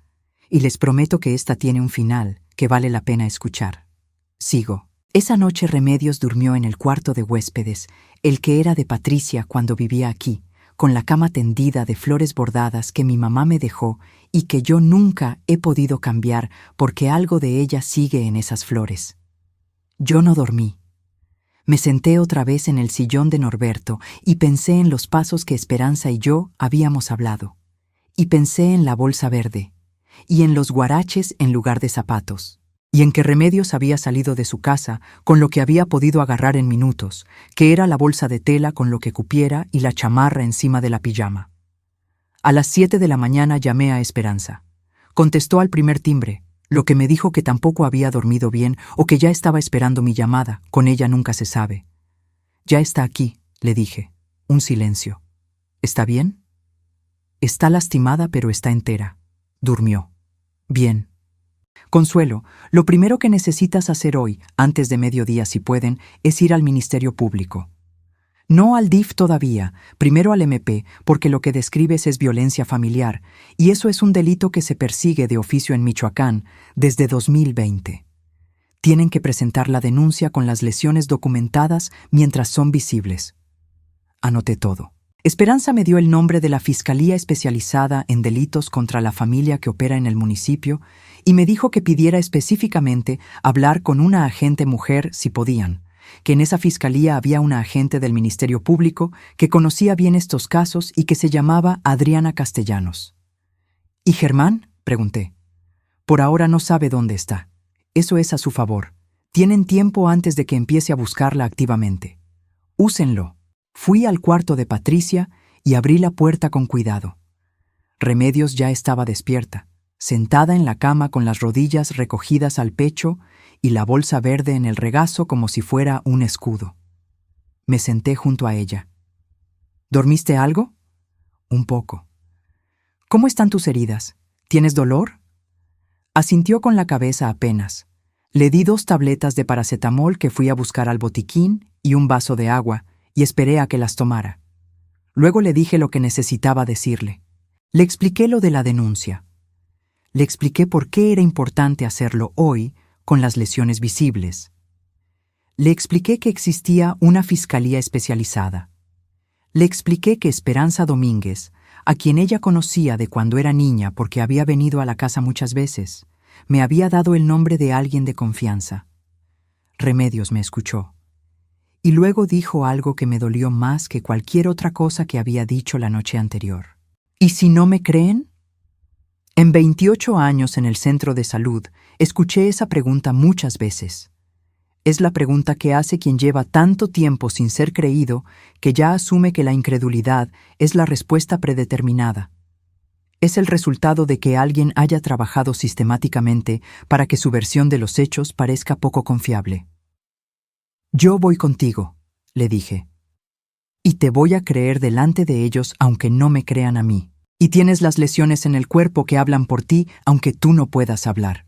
Y les prometo que esta tiene un final que vale la pena escuchar. Sigo. Esa noche Remedios durmió en el cuarto de huéspedes, el que era de Patricia cuando vivía aquí, con la cama tendida de flores bordadas que mi mamá me dejó y que yo nunca he podido cambiar porque algo de ella sigue en esas flores. Yo no dormí. Me senté otra vez en el sillón de Norberto y pensé en los pasos que Esperanza y yo habíamos hablado. Y pensé en la bolsa verde, y en los guaraches en lugar de zapatos, y en que Remedios había salido de su casa con lo que había podido agarrar en minutos, que era la bolsa de tela con lo que cupiera y la chamarra encima de la pijama. A las 7 de la mañana llamé a Esperanza. Contestó al primer timbre, lo que me dijo que tampoco había dormido bien o que ya estaba esperando mi llamada, con ella nunca se sabe. Ya está aquí, le dije. Un silencio. ¿Está bien? Está lastimada pero está entera. Durmió. Bien. Consuelo, lo primero que necesitas hacer hoy, antes de mediodía si pueden, es ir al Ministerio Público. No al DIF todavía, primero al MP, porque lo que describes es violencia familiar, y eso es un delito que se persigue de oficio en Michoacán desde 2020. Tienen que presentar la denuncia con las lesiones documentadas mientras son visibles. Anoté todo. Esperanza me dio el nombre de la Fiscalía Especializada en Delitos contra la Familia que opera en el municipio y me dijo que pidiera específicamente hablar con una agente mujer si podían, que en esa fiscalía había una agente del Ministerio Público que conocía bien estos casos y que se llamaba Adriana Castellanos. ¿Y Germán? Pregunté. Por ahora no sabe dónde está. Eso es a su favor. Tienen tiempo antes de que empiece a buscarla activamente. Úsenlo. Fui al cuarto de Patricia y abrí la puerta con cuidado. Remedios ya estaba despierta, sentada en la cama con las rodillas recogidas al pecho y la bolsa verde en el regazo como si fuera un escudo. Me senté junto a ella. ¿Dormiste algo? Un poco. ¿Cómo están tus heridas? ¿Tienes dolor? Asintió con la cabeza apenas. Le di 2 tabletas de paracetamol que fui a buscar al botiquín y un vaso de agua, y esperé a que las tomara. Luego le dije lo que necesitaba decirle. Le expliqué lo de la denuncia. Le expliqué por qué era importante hacerlo hoy con las lesiones visibles. Le expliqué que existía una fiscalía especializada. Le expliqué que Esperanza Domínguez, a quien ella conocía de cuando era niña porque había venido a la casa muchas veces, me había dado el nombre de alguien de confianza. Remedios me escuchó. Y luego dijo algo que me dolió más que cualquier otra cosa que había dicho la noche anterior. ¿Y si no me creen? En 28 años en el centro de salud, escuché esa pregunta muchas veces. Es la pregunta que hace quien lleva tanto tiempo sin ser creído que ya asume que la incredulidad es la respuesta predeterminada. Es el resultado de que alguien haya trabajado sistemáticamente para que su versión de los hechos parezca poco confiable. Yo voy contigo, le dije, y te voy a creer delante de ellos aunque no me crean a mí. Y tienes las lesiones en el cuerpo que hablan por ti aunque tú no puedas hablar.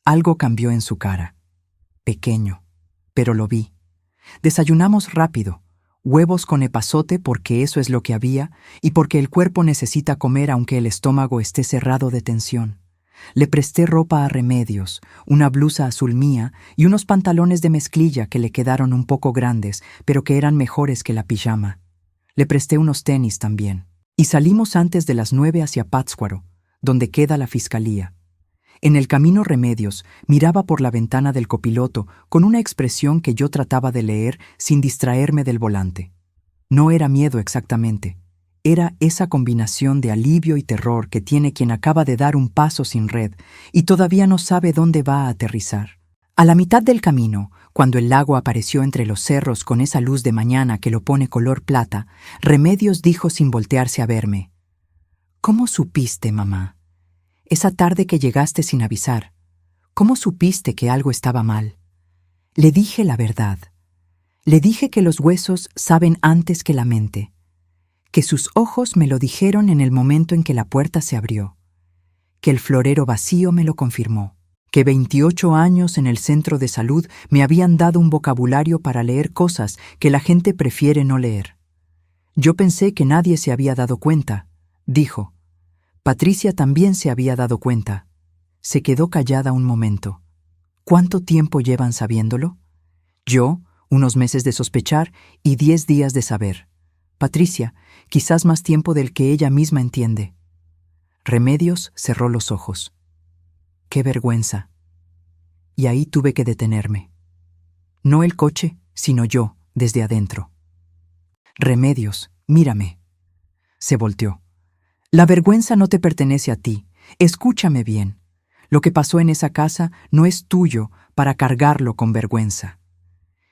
Algo cambió en su cara. Pequeño, pero lo vi. Desayunamos rápido, huevos con epazote porque eso es lo que había y porque el cuerpo necesita comer aunque el estómago esté cerrado de tensión. Le presté ropa a Remedios, una blusa azul mía y unos pantalones de mezclilla que le quedaron un poco grandes, pero que eran mejores que la pijama. Le presté unos tenis también. Y salimos antes de las 9 hacia Pátzcuaro, donde queda la fiscalía. En el camino Remedios miraba por la ventana del copiloto con una expresión que yo trataba de leer sin distraerme del volante. No era miedo exactamente. Era esa combinación de alivio y terror que tiene quien acaba de dar un paso sin red y todavía no sabe dónde va a aterrizar. A la mitad del camino, cuando el lago apareció entre los cerros con esa luz de mañana que lo pone color plata, Remedios dijo sin voltearse a verme: ¿Cómo supiste, mamá? Esa tarde que llegaste sin avisar, ¿cómo supiste que algo estaba mal? Le dije la verdad. Le dije que los huesos saben antes que la mente, que sus ojos me lo dijeron en el momento en que la puerta se abrió, que el florero vacío me lo confirmó, que 28 años en el centro de salud me habían dado un vocabulario para leer cosas que la gente prefiere no leer. Yo pensé que nadie se había dado cuenta, dijo. Patricia también se había dado cuenta. Se quedó callada un momento. ¿Cuánto tiempo llevan sabiéndolo? Yo, unos meses de sospechar y 10 días de saber. Patricia, quizás más tiempo del que ella misma entiende. Remedios cerró los ojos. ¡Qué vergüenza! Y ahí tuve que detenerme. No el coche, sino yo, desde adentro. Remedios, mírame. Se volteó. La vergüenza no te pertenece a ti. Escúchame bien. Lo que pasó en esa casa no es tuyo para cargarlo con vergüenza.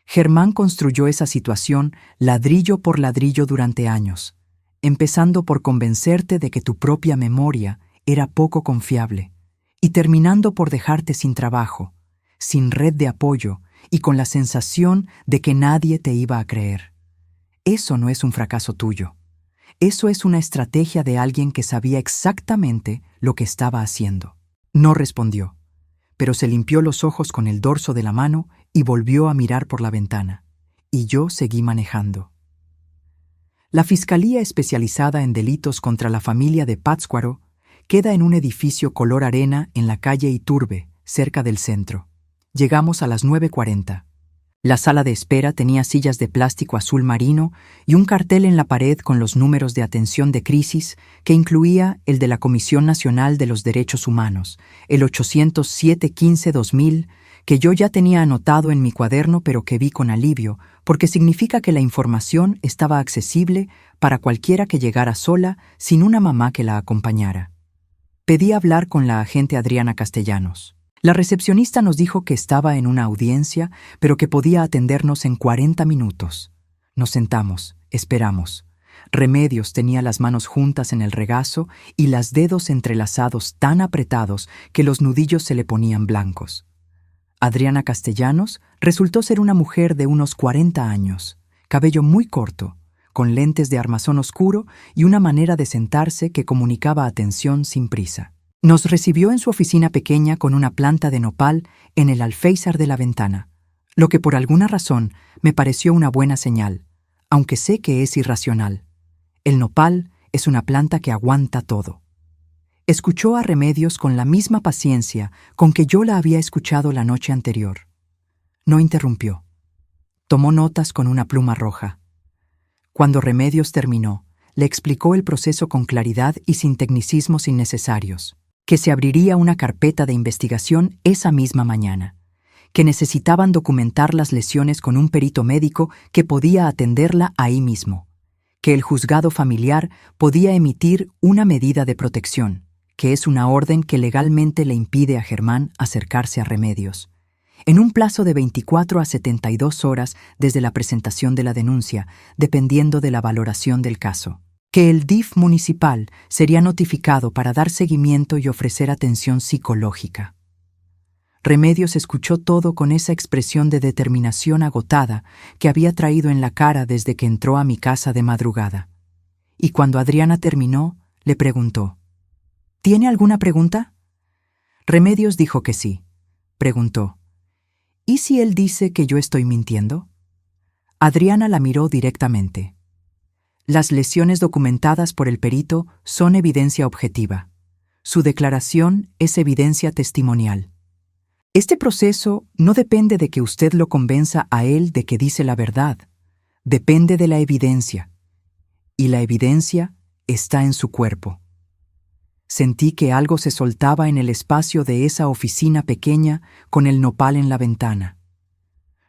Germán construyó esa situación ladrillo por ladrillo durante años, empezando por convencerte de que tu propia memoria era poco confiable y terminando por dejarte sin trabajo, sin red de apoyo y con la sensación de que nadie te iba a creer. Eso no es un fracaso tuyo. Eso es una estrategia de alguien que sabía exactamente lo que estaba haciendo. No respondió, pero se limpió los ojos con el dorso de la mano y volvió a mirar por la ventana. Y yo seguí manejando. La Fiscalía Especializada en Delitos contra la Familia de Pátzcuaro queda en un edificio color arena en la calle Iturbe, cerca del centro. Llegamos a las 9:40. La sala de espera tenía sillas de plástico azul marino y un cartel en la pared con los números de atención de crisis que incluía el de la Comisión Nacional de los Derechos Humanos, el 807-15-2000, que yo ya tenía anotado en mi cuaderno pero que vi con alivio, porque significa que la información estaba accesible para cualquiera que llegara sola sin una mamá que la acompañara. Pedí hablar con la agente Adriana Castellanos. La recepcionista nos dijo que estaba en una audiencia, pero que podía atendernos en 40 minutos. Nos sentamos, esperamos. Remedios tenía las manos juntas en el regazo y los dedos entrelazados tan apretados que los nudillos se le ponían blancos. Adriana Castellanos resultó ser una mujer de unos 40 años, cabello muy corto, con lentes de armazón oscuro y una manera de sentarse que comunicaba atención sin prisa. Nos recibió en su oficina pequeña con una planta de nopal en el alféizar de la ventana, lo que por alguna razón me pareció una buena señal, aunque sé que es irracional. El nopal es una planta que aguanta todo. Escuchó a Remedios con la misma paciencia con que yo la había escuchado la noche anterior. No interrumpió. Tomó notas con una pluma roja. Cuando Remedios terminó, le explicó el proceso con claridad y sin tecnicismos innecesarios, que se abriría una carpeta de investigación esa misma mañana, que necesitaban documentar las lesiones con un perito médico que podía atenderla ahí mismo, que el juzgado familiar podía emitir una medida de protección, que es una orden que legalmente le impide a Germán acercarse a Remedios, en un plazo de 24 a 72 horas desde la presentación de la denuncia, dependiendo de la valoración del caso, que el DIF municipal sería notificado para dar seguimiento y ofrecer atención psicológica. Remedios escuchó todo con esa expresión de determinación agotada que había traído en la cara desde que entró a mi casa de madrugada. Y cuando Adriana terminó, le preguntó: ¿Tiene alguna pregunta? Remedios dijo que sí. Preguntó: ¿Y si él dice que yo estoy mintiendo? Adriana la miró directamente. Las lesiones documentadas por el perito son evidencia objetiva. Su declaración es evidencia testimonial. Este proceso no depende de que usted lo convenza a él de que dice la verdad. Depende de la evidencia. Y la evidencia está en su cuerpo. Sentí que algo se soltaba en el espacio de esa oficina pequeña con el nopal en la ventana.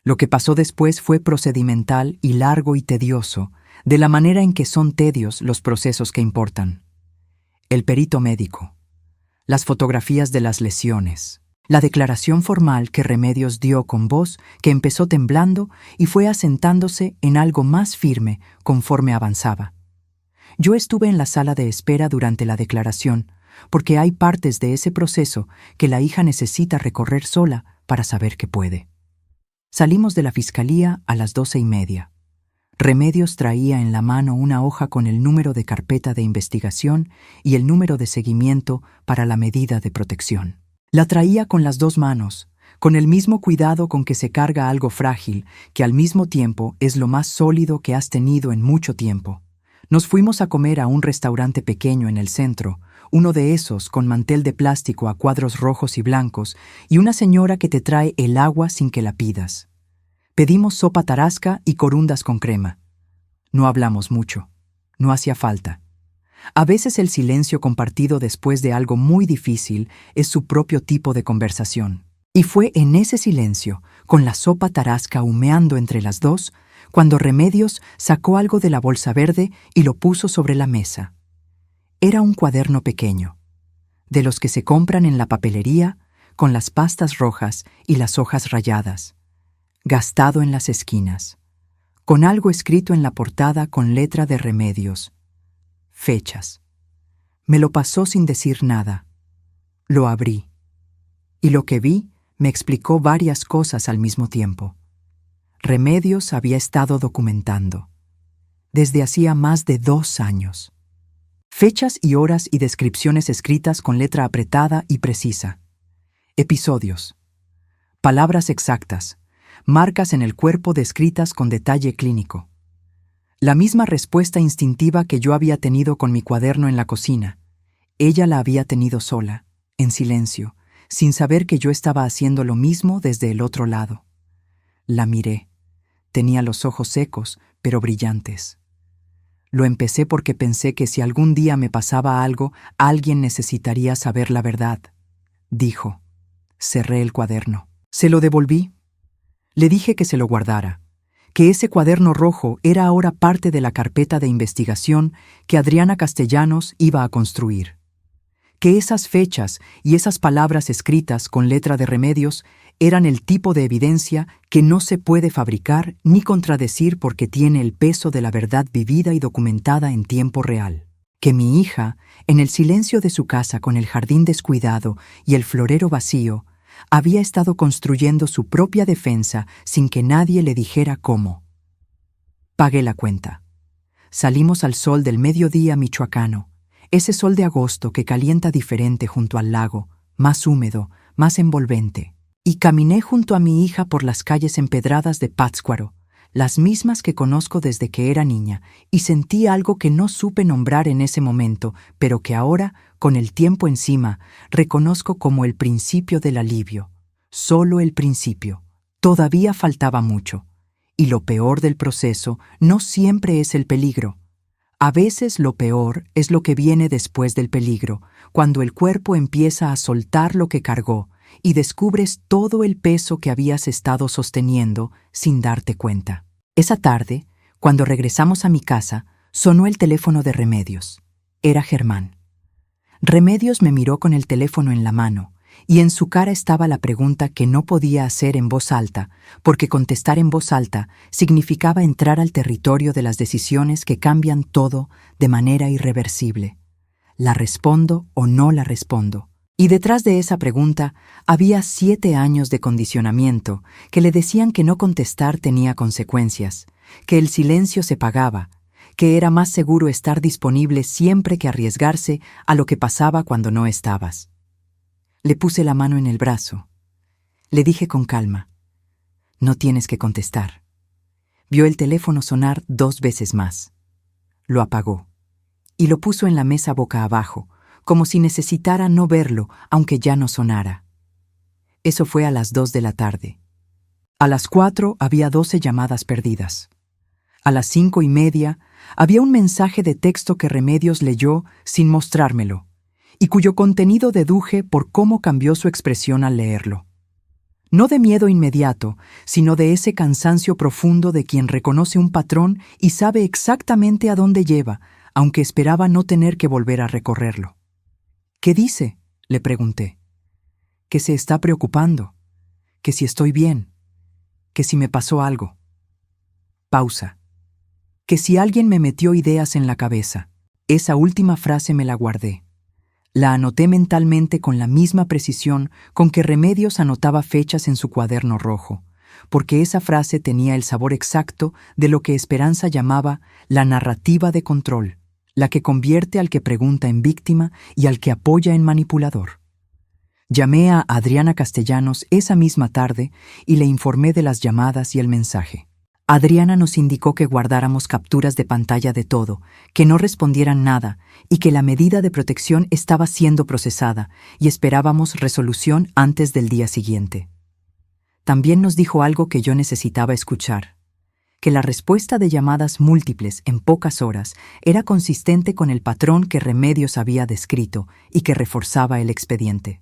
Lo que pasó después fue procedimental y largo y tedioso, de la manera en que son tedios los procesos que importan. El perito médico, las fotografías de las lesiones, la declaración formal que Remedios dio con voz que empezó temblando y fue asentándose en algo más firme conforme avanzaba. Yo estuve en la sala de espera durante la declaración, porque hay partes de ese proceso que la hija necesita recorrer sola para saber que puede. Salimos de la fiscalía a las 12:30. Remedios traía en la mano una hoja con el número de carpeta de investigación y el número de seguimiento para la medida de protección. La traía con las dos manos, con el mismo cuidado con que se carga algo frágil, que al mismo tiempo es lo más sólido que has tenido en mucho tiempo. Nos fuimos a comer a un restaurante pequeño en el centro, uno de esos con mantel de plástico a cuadros rojos y blancos, y una señora que te trae el agua sin que la pidas. Pedimos sopa tarasca y corundas con crema. No hablamos mucho. No hacía falta. A veces el silencio compartido después de algo muy difícil es su propio tipo de conversación. Y fue en ese silencio, con la sopa tarasca humeando entre las dos, cuando Remedios sacó algo de la bolsa verde y lo puso sobre la mesa. Era un cuaderno pequeño, de los que se compran en la papelería, con las pastas rojas y las hojas rayadas, gastado en las esquinas, con algo escrito en la portada con letra de Remedios. Fechas. Me lo pasó sin decir nada. Lo abrí. Y lo que vi me explicó varias cosas al mismo tiempo. Remedios había estado documentando. Desde hacía más de 2 años. Fechas y horas y descripciones escritas con letra apretada y precisa. Episodios. Palabras exactas. Marcas en el cuerpo descritas con detalle clínico. La misma respuesta instintiva que yo había tenido con mi cuaderno en la cocina. Ella la había tenido sola, en silencio, sin saber que yo estaba haciendo lo mismo desde el otro lado. La miré. Tenía los ojos secos, pero brillantes. Lo empecé porque pensé que si algún día me pasaba algo, alguien necesitaría saber la verdad. Dijo. Cerré el cuaderno. Se lo devolví. Le dije que se lo guardara, que ese cuaderno rojo era ahora parte de la carpeta de investigación que Adriana Castellanos iba a construir, que esas fechas y esas palabras escritas con letra de Remedios eran el tipo de evidencia que no se puede fabricar ni contradecir porque tiene el peso de la verdad vivida y documentada en tiempo real, que mi hija, en el silencio de su casa con el jardín descuidado y el florero vacío, había estado construyendo su propia defensa sin que nadie le dijera cómo. Pagué la cuenta. Salimos al sol del mediodía michoacano, ese sol de agosto que calienta diferente junto al lago, más húmedo, más envolvente, y caminé junto a mi hija por las calles empedradas de Pátzcuaro, las mismas que conozco desde que era niña, y sentí algo que no supe nombrar en ese momento, pero que ahora, con el tiempo encima, reconozco como el principio del alivio. Solo el principio. Todavía faltaba mucho. Y lo peor del proceso no siempre es el peligro. A veces lo peor es lo que viene después del peligro, cuando el cuerpo empieza a soltar lo que cargó y descubres todo el peso que habías estado sosteniendo sin darte cuenta. Esa tarde, cuando regresamos a mi casa, sonó el teléfono de Remedios. Era Germán. Remedios me miró con el teléfono en la mano, y en su cara estaba la pregunta que no podía hacer en voz alta, porque contestar en voz alta significaba entrar al territorio de las decisiones que cambian todo de manera irreversible. ¿La respondo o no la respondo? Y detrás de esa pregunta había 7 años de condicionamiento que le decían que no contestar tenía consecuencias, que el silencio se pagaba, que era más seguro estar disponible siempre que arriesgarse a lo que pasaba cuando no estabas. Le puse la mano en el brazo. Le dije con calma: no tienes que contestar. Vio el teléfono sonar 2 veces más. Lo apagó y lo puso en la mesa boca abajo, como si necesitara no verlo, aunque ya no sonara. Eso fue a las 2 de la tarde. A las 4 había 12 llamadas perdidas. A las 5:30 había un mensaje de texto que Remedios leyó sin mostrármelo, y cuyo contenido deduje por cómo cambió su expresión al leerlo. No de miedo inmediato, sino de ese cansancio profundo de quien reconoce un patrón y sabe exactamente a dónde lleva, aunque esperaba no tener que volver a recorrerlo. ¿Qué dice?, le pregunté. Que se está preocupando, que si estoy bien, que si me pasó algo. Pausa. Que si alguien me metió ideas en la cabeza. Esa última frase me la guardé. La anoté mentalmente con la misma precisión con que Remedios anotaba fechas en su cuaderno rojo, porque esa frase tenía el sabor exacto de lo que Esperanza llamaba la narrativa de control, la que convierte al que pregunta en víctima y al que apoya en manipulador. Llamé a Adriana Castellanos esa misma tarde y le informé de las llamadas y el mensaje. Adriana nos indicó que guardáramos capturas de pantalla de todo, que no respondieran nada y que la medida de protección estaba siendo procesada y esperábamos resolución antes del día siguiente. También nos dijo algo que yo necesitaba escuchar: que la respuesta de llamadas múltiples en pocas horas era consistente con el patrón que Remedios había descrito y que reforzaba el expediente.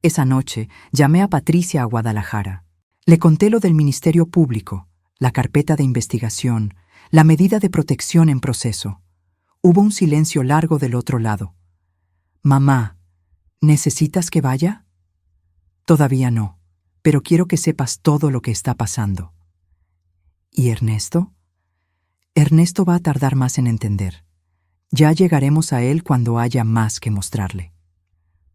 Esa noche llamé a Patricia a Guadalajara. Le conté lo del Ministerio Público, la carpeta de investigación, la medida de protección en proceso. Hubo un silencio largo del otro lado. «Mamá, ¿necesitas que vaya?» «Todavía no, pero quiero que sepas todo lo que está pasando». ¿Y Ernesto? Ernesto va a tardar más en entender. Ya llegaremos a él cuando haya más que mostrarle.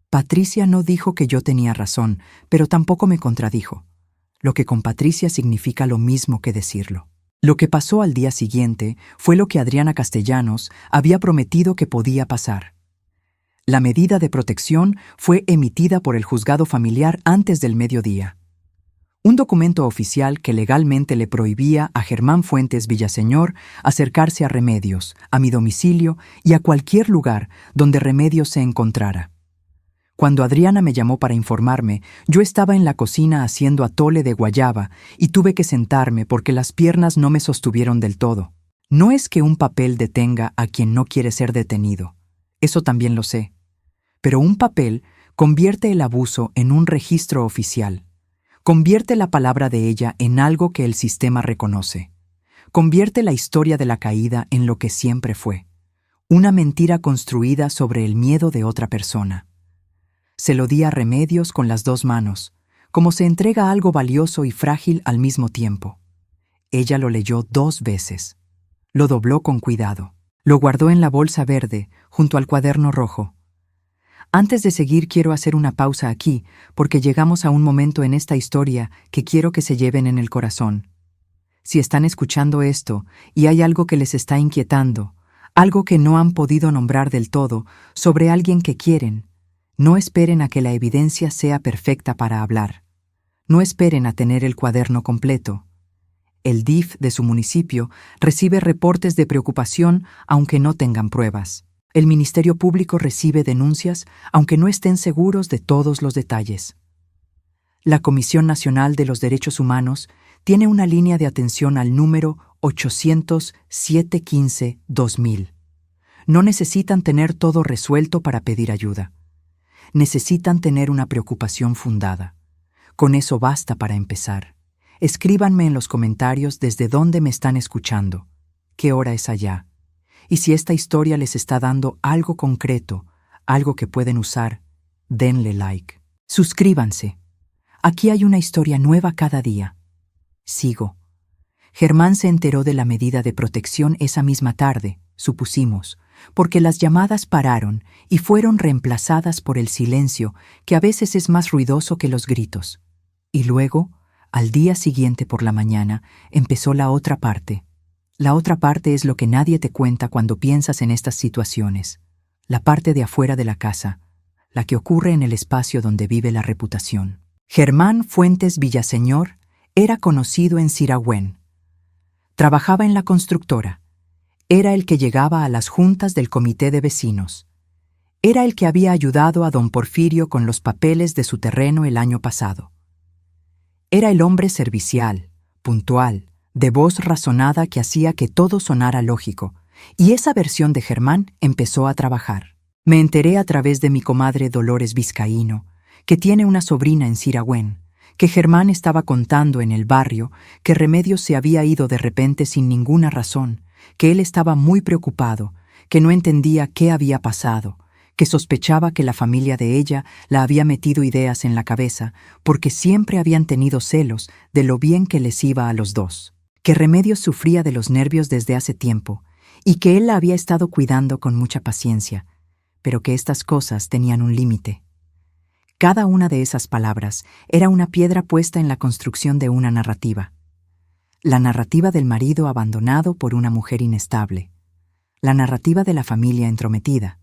Patricia no dijo que yo tenía razón, pero tampoco me contradijo, lo que con Patricia significa lo mismo que decirlo. Lo que pasó al día siguiente fue lo que Adriana Castellanos había prometido que podía pasar. La medida de protección fue emitida por el juzgado familiar antes del mediodía. Un documento oficial que legalmente le prohibía a Germán Fuentes Villaseñor acercarse a Remedios, a mi domicilio y a cualquier lugar donde Remedios se encontrara. Cuando Adriana me llamó para informarme, yo estaba en la cocina haciendo atole de guayaba y tuve que sentarme porque las piernas no me sostuvieron del todo. No es que un papel detenga a quien no quiere ser detenido. Eso también lo sé. Pero un papel convierte el abuso en un registro oficial. Convierte la palabra de ella en algo que el sistema reconoce. Convierte la historia de la caída en lo que siempre fue. Una mentira construida sobre el miedo de otra persona. Se lo di a Remedios con las 2 manos, como se entrega algo valioso y frágil al mismo tiempo. Ella lo leyó 2 veces. Lo dobló con cuidado. Lo guardó en la bolsa verde, junto al cuaderno rojo. Antes de seguir quiero hacer una pausa aquí, porque llegamos a un momento en esta historia que quiero que se lleven en el corazón. Si están escuchando esto y hay algo que les está inquietando, algo que no han podido nombrar del todo, sobre alguien que quieren, no esperen a que la evidencia sea perfecta para hablar. No esperen a tener el cuaderno completo. El DIF de su municipio recibe reportes de preocupación aunque no tengan pruebas. El Ministerio Público recibe denuncias aunque no estén seguros de todos los detalles. La Comisión Nacional de los Derechos Humanos tiene una línea de atención al número 800-715-2000. No necesitan tener todo resuelto para pedir ayuda. Necesitan tener una preocupación fundada. Con eso basta para empezar. Escríbanme en los comentarios desde dónde me están escuchando, qué hora es allá, y si esta historia les está dando algo concreto, algo que pueden usar, denle like. Suscríbanse. Aquí hay una historia nueva cada día. Sigo. Germán se enteró de la medida de protección esa misma tarde, supusimos, porque las llamadas pararon y fueron reemplazadas por el silencio, que a veces es más ruidoso que los gritos. Y luego, al día siguiente por la mañana, empezó la otra parte. La otra parte es lo que nadie te cuenta cuando piensas en estas situaciones. La parte de afuera de la casa, la que ocurre en el espacio donde vive la reputación. Germán Fuentes Villaseñor era conocido en Siragüen. Trabajaba en la constructora. Era el que llegaba a las juntas del comité de vecinos. Era el que había ayudado a don Porfirio con los papeles de su terreno el año pasado. Era el hombre servicial, puntual, de voz razonada que hacía que todo sonara lógico, y esa versión de Germán empezó a trabajar. Me enteré a través de mi comadre Dolores Vizcaíno, que tiene una sobrina en Siragüen, que Germán estaba contando en el barrio que Remedios se había ido de repente sin ninguna razón, que él estaba muy preocupado, que no entendía qué había pasado, que sospechaba que la familia de ella la había metido ideas en la cabeza porque siempre habían tenido celos de lo bien que les iba a los dos, que Remedios sufría de los nervios desde hace tiempo y que él la había estado cuidando con mucha paciencia, pero que estas cosas tenían un límite. Cada una de esas palabras era una piedra puesta en la construcción de una narrativa. La narrativa del marido abandonado por una mujer inestable. La narrativa de la familia entrometida.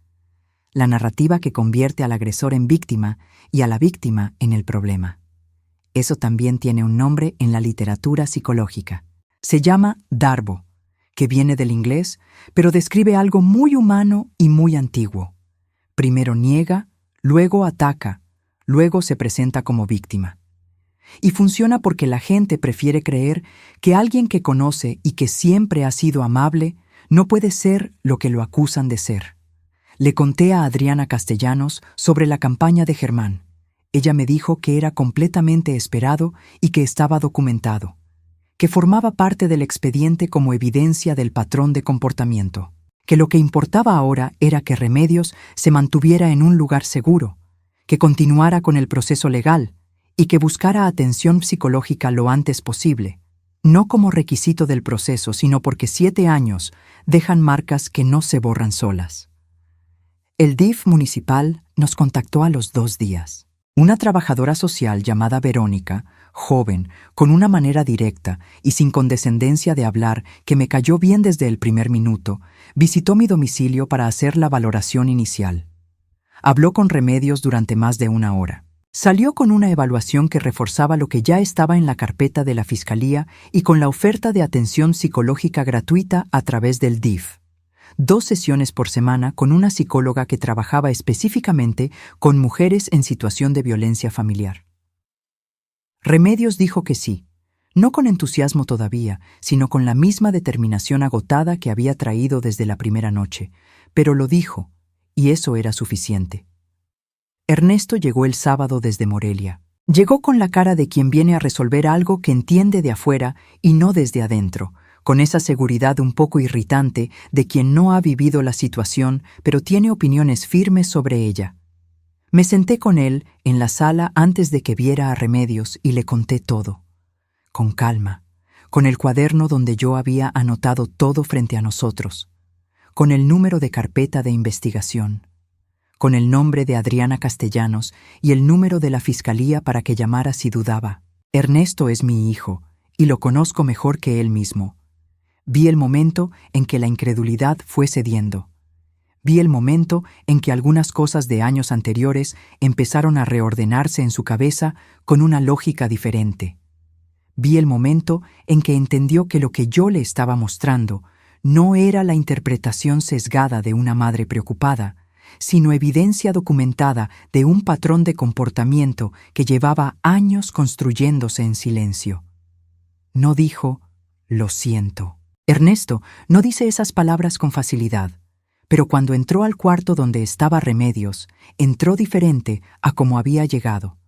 La narrativa que convierte al agresor en víctima y a la víctima en el problema. Eso también tiene un nombre en la literatura psicológica. Se llama darbo, que viene del inglés, pero describe algo muy humano y muy antiguo. Primero niega, luego ataca, luego se presenta como víctima. Y funciona porque la gente prefiere creer que alguien que conoce y que siempre ha sido amable no puede ser lo que lo acusan de ser. Le conté a Adriana Castellanos sobre la campaña de Germán. Ella me dijo que era completamente esperado y que estaba documentado, que formaba parte del expediente como evidencia del patrón de comportamiento, que lo que importaba ahora era que Remedios se mantuviera en un lugar seguro, que continuara con el proceso legal y que buscara atención psicológica lo antes posible, no como requisito del proceso, sino porque 7 años dejan marcas que no se borran solas. El DIF municipal nos contactó a los 2 días. Una trabajadora social llamada Verónica, joven, con una manera directa y sin condescendencia de hablar que me cayó bien desde el primer minuto, visitó mi domicilio para hacer la valoración inicial. Habló con Remedios durante más de 1 hora. Salió con una evaluación que reforzaba lo que ya estaba en la carpeta de la Fiscalía y con la oferta de atención psicológica gratuita a través del DIF. 2 sesiones por semana con una psicóloga que trabajaba específicamente con mujeres en situación de violencia familiar. Remedios dijo que sí, no con entusiasmo todavía, sino con la misma determinación agotada que había traído desde la primera noche, pero lo dijo, y eso era suficiente. Ernesto llegó el sábado desde Morelia. Llegó con la cara de quien viene a resolver algo que entiende de afuera y no desde adentro, con esa seguridad un poco irritante de quien no ha vivido la situación pero tiene opiniones firmes sobre ella. Me senté con él en la sala antes de que viera a Remedios y le conté todo. Con calma, con el cuaderno donde yo había anotado todo frente a nosotros, con el número de carpeta de investigación, con el nombre de Adriana Castellanos y el número de la Fiscalía para que llamara si dudaba. Ernesto es mi hijo y lo conozco mejor que él mismo. Vi el momento en que la incredulidad fue cediendo. Vi el momento en que algunas cosas de años anteriores empezaron a reordenarse en su cabeza con una lógica diferente. Vi el momento en que entendió que lo que yo le estaba mostrando no era la interpretación sesgada de una madre preocupada, sino evidencia documentada de un patrón de comportamiento que llevaba años construyéndose en silencio. No dijo, lo siento. Ernesto no dice esas palabras con facilidad, pero cuando entró al cuarto donde estaba Remedios, entró diferente a como había llegado.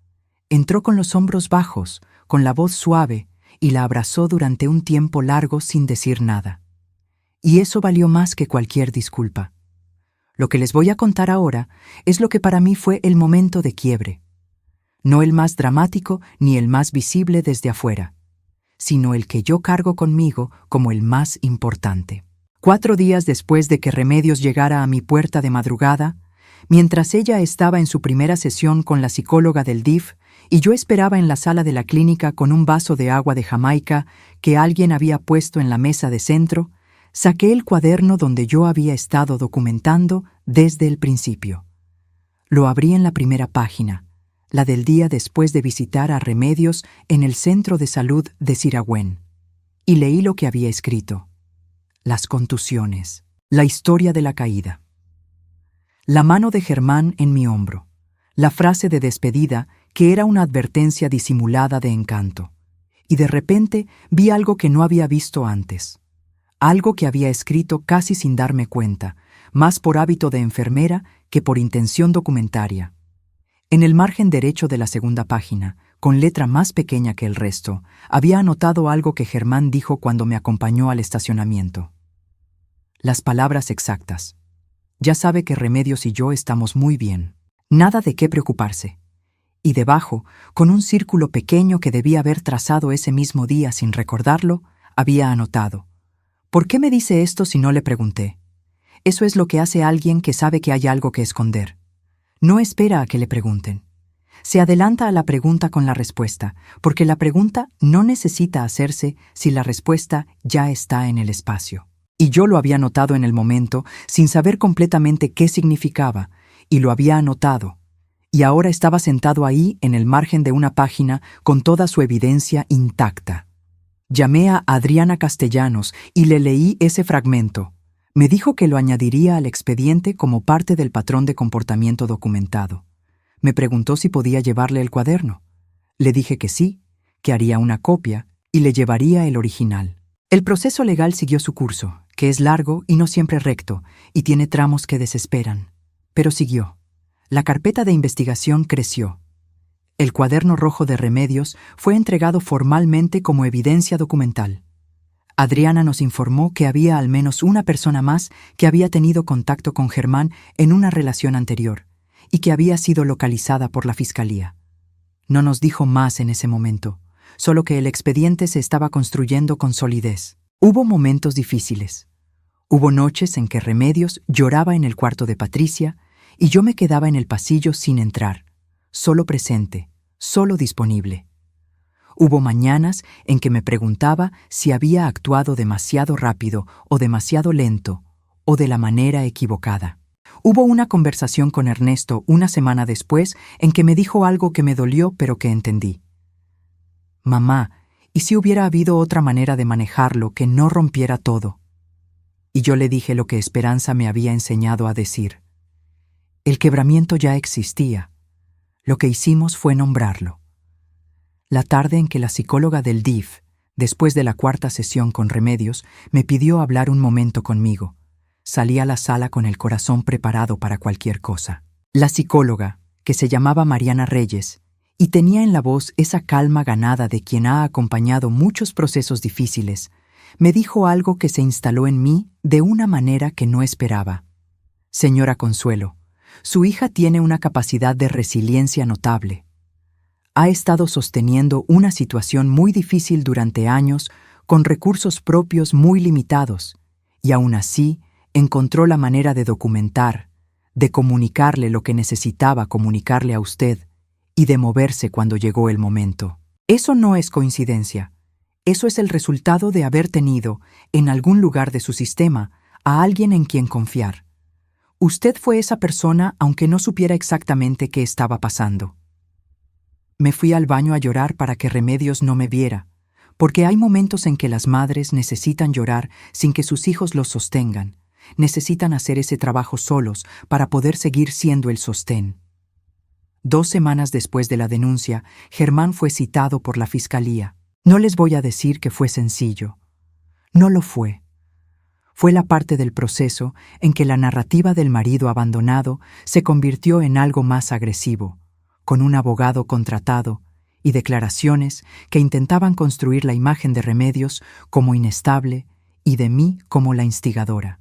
Entró con los hombros bajos, con la voz suave, y la abrazó durante un tiempo largo sin decir nada. Y eso valió más que cualquier disculpa. Lo que les voy a contar ahora es lo que para mí fue el momento de quiebre. No el más dramático ni el más visible desde afuera, sino el que yo cargo conmigo como el más importante. 4 días después de que Remedios llegara a mi puerta de madrugada, mientras ella estaba en su primera sesión con la psicóloga del DIF y yo esperaba en la sala de la clínica con un vaso de agua de Jamaica que alguien había puesto en la mesa de centro, saqué el cuaderno donde yo había estado documentando desde el principio. Lo abrí en la primera página, la del día después de visitar a Remedios en el centro de salud de Siragüen, y leí lo que había escrito. Las contusiones, la historia de la caída. La mano de Germán en mi hombro, la frase de despedida que era una advertencia disimulada de encanto. Y de repente vi algo que no había visto antes. Algo que había escrito casi sin darme cuenta, más por hábito de enfermera que por intención documentaria. En el margen derecho de la segunda página, con letra más pequeña que el resto, había anotado algo que Germán dijo cuando me acompañó al estacionamiento. Las palabras exactas. Ya sabe que Remedios y yo estamos muy bien. Nada de qué preocuparse. Y debajo, con un círculo pequeño que debía haber trazado ese mismo día sin recordarlo, había anotado: ¿por qué me dice esto si no le pregunté? Eso es lo que hace alguien que sabe que hay algo que esconder. No espera a que le pregunten. Se adelanta a la pregunta con la respuesta, porque la pregunta no necesita hacerse si la respuesta ya está en el espacio. Y yo lo había notado en el momento, sin saber completamente qué significaba, y lo había anotado. Y ahora estaba sentado ahí en el margen de una página con toda su evidencia intacta. Llamé a Adriana Castellanos y le leí ese fragmento. Me dijo que lo añadiría al expediente como parte del patrón de comportamiento documentado. Me preguntó si podía llevarle el cuaderno. Le dije que sí, que haría una copia y le llevaría el original. El proceso legal siguió su curso, que es largo y no siempre recto, y tiene tramos que desesperan. Pero siguió. La carpeta de investigación creció. El cuaderno rojo de Remedios fue entregado formalmente como evidencia documental. Adriana nos informó que había al menos una persona más que había tenido contacto con Germán en una relación anterior y que había sido localizada por la fiscalía. No nos dijo más en ese momento, solo que el expediente se estaba construyendo con solidez. Hubo momentos difíciles. Hubo noches en que Remedios lloraba en el cuarto de Patricia y yo me quedaba en el pasillo sin entrar, solo presente, solo disponible. Hubo mañanas en que me preguntaba si había actuado demasiado rápido o demasiado lento, o de la manera equivocada. Hubo una conversación con Ernesto una semana después en que me dijo algo que me dolió pero que entendí. Mamá, ¿y si hubiera habido otra manera de manejarlo que no rompiera todo? Y yo le dije lo que Esperanza me había enseñado a decir. El quebramiento ya existía. Lo que hicimos fue nombrarlo. La tarde en que la psicóloga del DIF, después de la 4ª sesión con Remedios, me pidió hablar un momento conmigo, salí a la sala con el corazón preparado para cualquier cosa. La psicóloga, que se llamaba Mariana Reyes, y tenía en la voz esa calma ganada de quien ha acompañado muchos procesos difíciles, me dijo algo que se instaló en mí de una manera que no esperaba. Señora Consuelo, su hija tiene una capacidad de resiliencia notable. Ha estado sosteniendo una situación muy difícil durante años con recursos propios muy limitados, y aún así encontró la manera de documentar, de comunicarle lo que necesitaba comunicarle a usted y de moverse cuando llegó el momento. Eso no es coincidencia. Eso es el resultado de haber tenido, en algún lugar de su sistema, a alguien en quien confiar. Usted fue esa persona aunque no supiera exactamente qué estaba pasando. Me fui al baño a llorar para que Remedios no me viera, porque hay momentos en que las madres necesitan llorar sin que sus hijos los sostengan, necesitan hacer ese trabajo solos para poder seguir siendo el sostén. 2 semanas después de la denuncia, Germán fue citado por la fiscalía. No les voy a decir que fue sencillo. No lo fue. Fue la parte del proceso en que la narrativa del marido abandonado se convirtió en algo más agresivo, con un abogado contratado y declaraciones que intentaban construir la imagen de Remedios como inestable y de mí como la instigadora.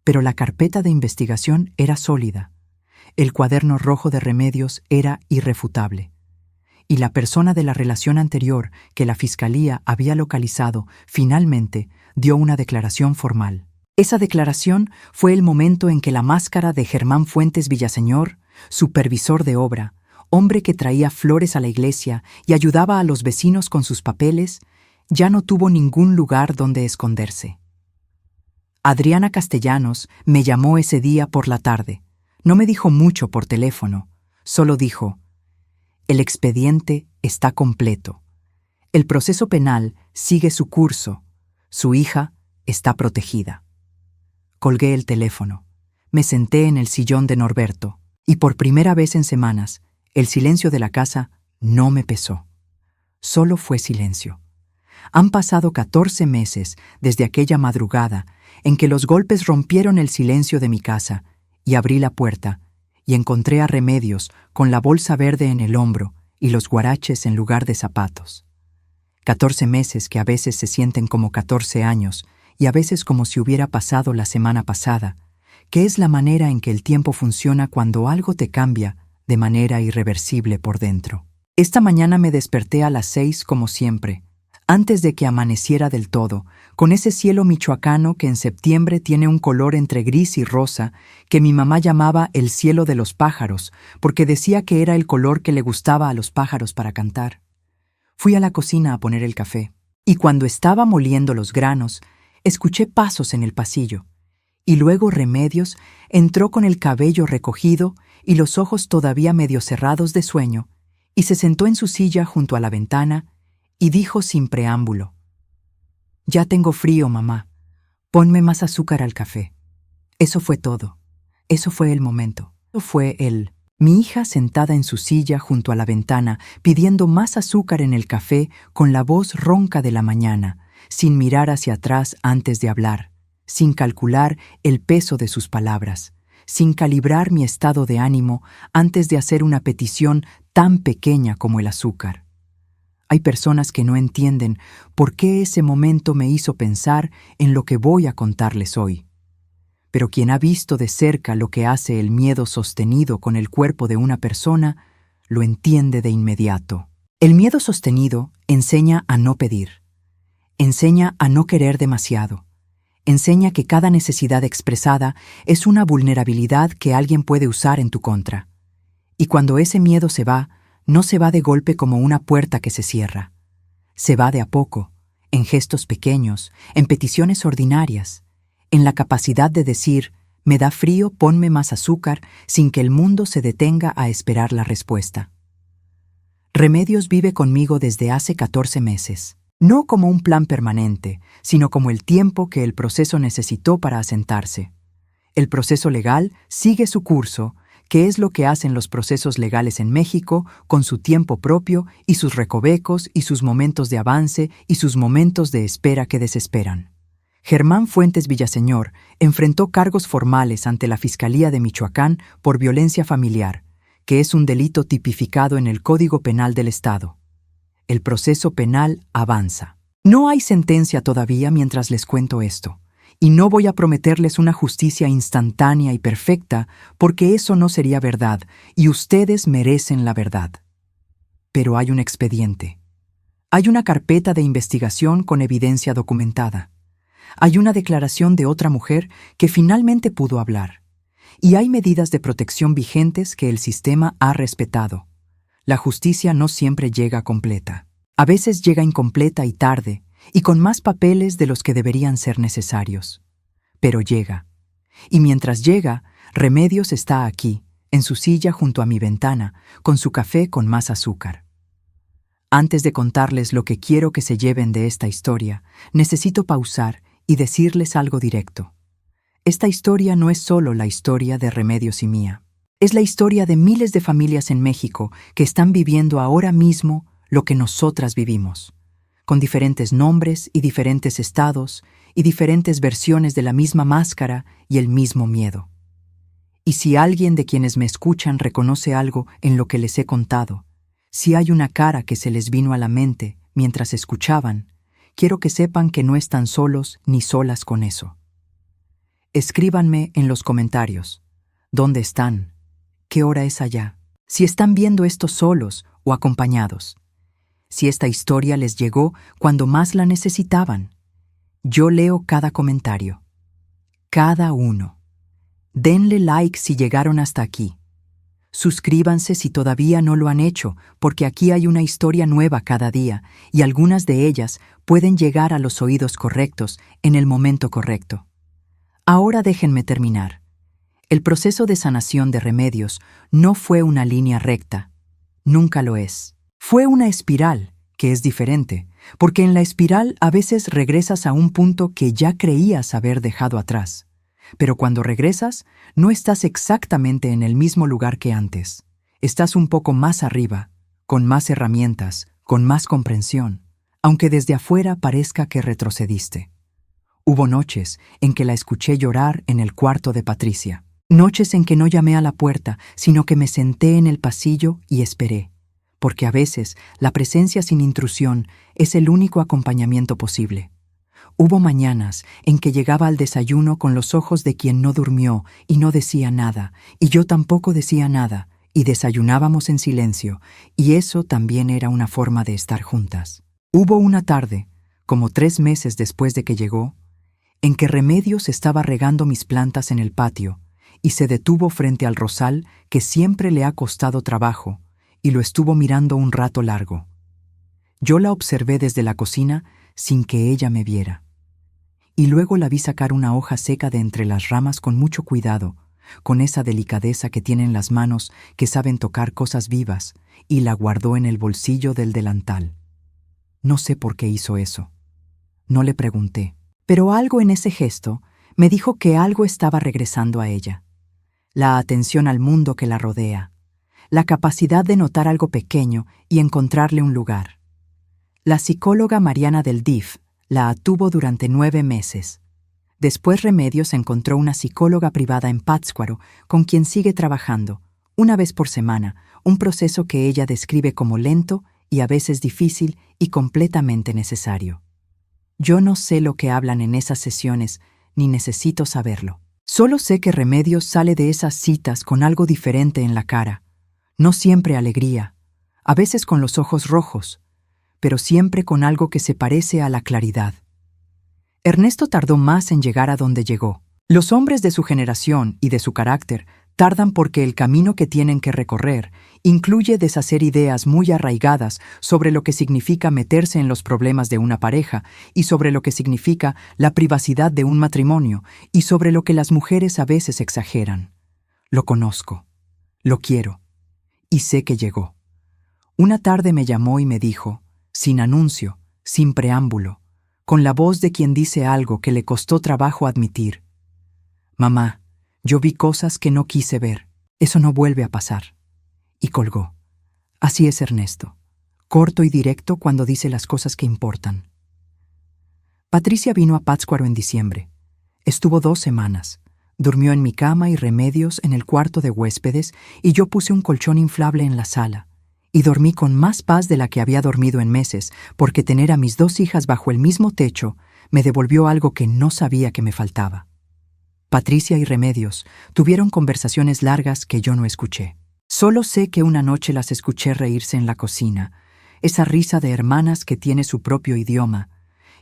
Pero la carpeta de investigación era sólida. El cuaderno rojo de Remedios era irrefutable. Y la persona de la relación anterior que la fiscalía había localizado finalmente dio una declaración formal. Esa declaración fue el momento en que la máscara de Germán Fuentes Villaseñor, supervisor de obra, hombre que traía flores a la iglesia y ayudaba a los vecinos con sus papeles, ya no tuvo ningún lugar donde esconderse. Adriana Castellanos me llamó ese día por la tarde. No me dijo mucho por teléfono, solo dijo: el expediente está completo. El proceso penal sigue su curso. Su hija está protegida. Colgué el teléfono. Me senté en el sillón de Norberto y por primera vez en semanas, el silencio de la casa no me pesó. Solo fue silencio. Han pasado 14 meses desde aquella madrugada en que los golpes rompieron el silencio de mi casa y abrí la puerta y encontré a Remedios con la bolsa verde en el hombro y los guaraches en lugar de zapatos. 14 meses que a veces se sienten como 14 años y a veces como si hubiera pasado la semana pasada, que es la manera en que el tiempo funciona cuando algo te cambia de manera irreversible por dentro. Esta mañana me desperté a las 6 como siempre, antes de que amaneciera del todo, con ese cielo michoacano que en septiembre tiene un color entre gris y rosa, que mi mamá llamaba el cielo de los pájaros, porque decía que era el color que le gustaba a los pájaros para cantar. Fui a la cocina a poner el café, y cuando estaba moliendo los granos, escuché pasos en el pasillo, y luego Remedios entró con el cabello recogido y los ojos todavía medio cerrados de sueño, y se sentó en su silla junto a la ventana, y dijo sin preámbulo: «Ya tengo frío, mamá. Ponme más azúcar al café». Eso fue todo. Eso fue el momento. Eso fue mi hija sentada en su silla junto a la ventana, pidiendo más azúcar en el café con la voz ronca de la mañana, sin mirar hacia atrás antes de hablar, sin calcular el peso de sus palabras, sin calibrar mi estado de ánimo antes de hacer una petición tan pequeña como el azúcar. Hay personas que no entienden por qué ese momento me hizo pensar en lo que voy a contarles hoy. Pero quien ha visto de cerca lo que hace el miedo sostenido con el cuerpo de una persona, lo entiende de inmediato. El miedo sostenido enseña a no pedir, enseña a no querer demasiado, enseña que cada necesidad expresada es una vulnerabilidad que alguien puede usar en tu contra. Y cuando ese miedo se va, no se va de golpe como una puerta que se cierra. Se va de a poco, en gestos pequeños, en peticiones ordinarias, en la capacidad de decir: «Me da frío, ponme más azúcar», sin que el mundo se detenga a esperar la respuesta. Remedios vive conmigo desde hace 14 meses, no como un plan permanente, sino como el tiempo que el proceso necesitó para asentarse. El proceso legal sigue su curso, que es lo que hacen los procesos legales en México, con su tiempo propio y sus recovecos y sus momentos de avance y sus momentos de espera que desesperan. Germán Fuentes Villaseñor enfrentó cargos formales ante la Fiscalía de Michoacán por violencia familiar, que es un delito tipificado en el Código Penal del Estado. El proceso penal avanza. No hay sentencia todavía mientras les cuento esto. Y no voy a prometerles una justicia instantánea y perfecta, porque eso no sería verdad, y ustedes merecen la verdad. Pero hay un expediente. Hay una carpeta de investigación con evidencia documentada. Hay una declaración de otra mujer que finalmente pudo hablar. Y hay medidas de protección vigentes que el sistema ha respetado. La justicia no siempre llega completa. A veces llega incompleta y tarde, y con más papeles de los que deberían ser necesarios. Pero llega. Y mientras llega, Remedios está aquí, en su silla junto a mi ventana, con su café con más azúcar. Antes de contarles lo que quiero que se lleven de esta historia, necesito pausar y decirles algo directo. Esta historia no es solo la historia de Remedios y mía. Es la historia de miles de familias en México que están viviendo ahora mismo lo que nosotras vivimos, con diferentes nombres y diferentes estados y diferentes versiones de la misma máscara y el mismo miedo. Y si alguien de quienes me escuchan reconoce algo en lo que les he contado, si hay una cara que se les vino a la mente mientras escuchaban, quiero que sepan que no están solos ni solas con eso. Escríbanme en los comentarios. ¿Dónde están? ¿Qué hora es allá? Si están viendo esto solos o acompañados. Si esta historia les llegó cuando más la necesitaban. Yo leo cada comentario. Cada uno. Denle like si llegaron hasta aquí. Suscríbanse si todavía no lo han hecho, porque aquí hay una historia nueva cada día y algunas de ellas pueden llegar a los oídos correctos en el momento correcto. Ahora déjenme terminar. El proceso de sanación de Remedios no fue una línea recta. Nunca lo es. Fue una espiral, que es diferente, porque en la espiral a veces regresas a un punto que ya creías haber dejado atrás. Pero cuando regresas, no estás exactamente en el mismo lugar que antes. Estás un poco más arriba, con más herramientas, con más comprensión, aunque desde afuera parezca que retrocediste. Hubo noches en que la escuché llorar en el cuarto de Patricia. Noches en que no llamé a la puerta, sino que me senté en el pasillo y esperé, porque a veces la presencia sin intrusión es el único acompañamiento posible. Hubo mañanas en que llegaba al desayuno con los ojos de quien no durmió y no decía nada, y yo tampoco decía nada, y desayunábamos en silencio, y eso también era una forma de estar juntas. Hubo una tarde, como 3 meses después de que llegó, en que Remedios estaba regando mis plantas en el patio y se detuvo frente al rosal que siempre le ha costado trabajo y lo estuvo mirando un rato largo. Yo la observé desde la cocina sin que ella me viera. Y luego la vi sacar una hoja seca de entre las ramas con mucho cuidado, con esa delicadeza que tienen las manos que saben tocar cosas vivas, y la guardó en el bolsillo del delantal. No sé por qué hizo eso. No le pregunté. Pero algo en ese gesto me dijo que algo estaba regresando a ella. La atención al mundo que la rodea, la capacidad de notar algo pequeño y encontrarle un lugar. La psicóloga Mariana del DIF la tuvo durante 9 meses. Después Remedios encontró una psicóloga privada en Pátzcuaro con quien sigue trabajando, una vez por semana, un proceso que ella describe como lento y a veces difícil y completamente necesario. Yo no sé lo que hablan en esas sesiones, ni necesito saberlo. Solo sé que Remedios sale de esas citas con algo diferente en la cara. No siempre alegría, a veces con los ojos rojos, pero siempre con algo que se parece a la claridad. Ernesto tardó más en llegar a donde llegó. Los hombres de su generación y de su carácter tardan porque el camino que tienen que recorrer incluye deshacer ideas muy arraigadas sobre lo que significa meterse en los problemas de una pareja y sobre lo que significa la privacidad de un matrimonio y sobre lo que las mujeres a veces exageran. Lo conozco, lo quiero, y sé que llegó. Una tarde me llamó y me dijo, sin anuncio, sin preámbulo, con la voz de quien dice algo que le costó trabajo admitir: «Mamá, yo vi cosas que no quise ver. Eso no vuelve a pasar». Y colgó. Así es Ernesto, corto y directo cuando dice las cosas que importan. Patricia vino a Pátzcuaro en diciembre. Estuvo 2 semanas. Durmió en mi cama y Remedios en el cuarto de huéspedes y yo puse un colchón inflable en la sala. Y dormí con más paz de la que había dormido en meses, porque tener a mis 2 hijas bajo el mismo techo me devolvió algo que no sabía que me faltaba. Patricia y Remedios tuvieron conversaciones largas que yo no escuché. Solo sé que una noche las escuché reírse en la cocina, esa risa de hermanas que tiene su propio idioma,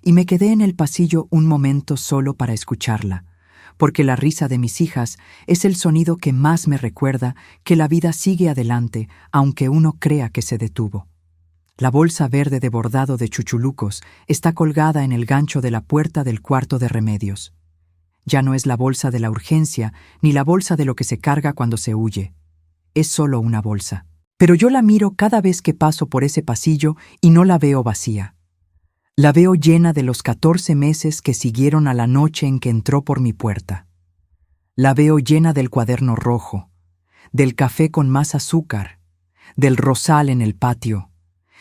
y me quedé en el pasillo un momento solo para escucharla, porque la risa de mis hijas es el sonido que más me recuerda que la vida sigue adelante aunque uno crea que se detuvo. La bolsa verde de bordado de chuchulucos está colgada en el gancho de la puerta del cuarto de Remedios. Ya no es la bolsa de la urgencia ni la bolsa de lo que se carga cuando se huye. Es solo una bolsa. Pero yo la miro cada vez que paso por ese pasillo y no la veo vacía. La veo llena de los 14 meses que siguieron a la noche en que entró por mi puerta. La veo llena del cuaderno rojo, del café con más azúcar, del rosal en el patio,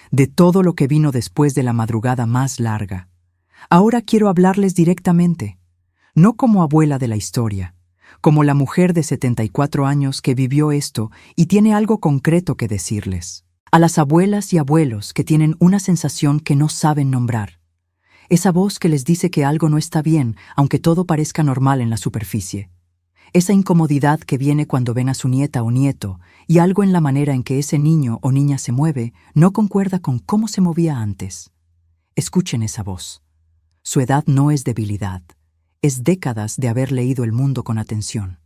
de todo lo que vino después de la madrugada más larga. Ahora quiero hablarles directamente, no como abuela de la historia, como la mujer de 74 años que vivió esto y tiene algo concreto que decirles. A las abuelas y abuelos que tienen una sensación que no saben nombrar. Esa voz que les dice que algo no está bien, aunque todo parezca normal en la superficie. Esa incomodidad que viene cuando ven a su nieta o nieto y algo en la manera en que ese niño o niña se mueve no concuerda con cómo se movía antes. Escuchen esa voz. Su edad no es debilidad, es décadas de haber leído el mundo con atención.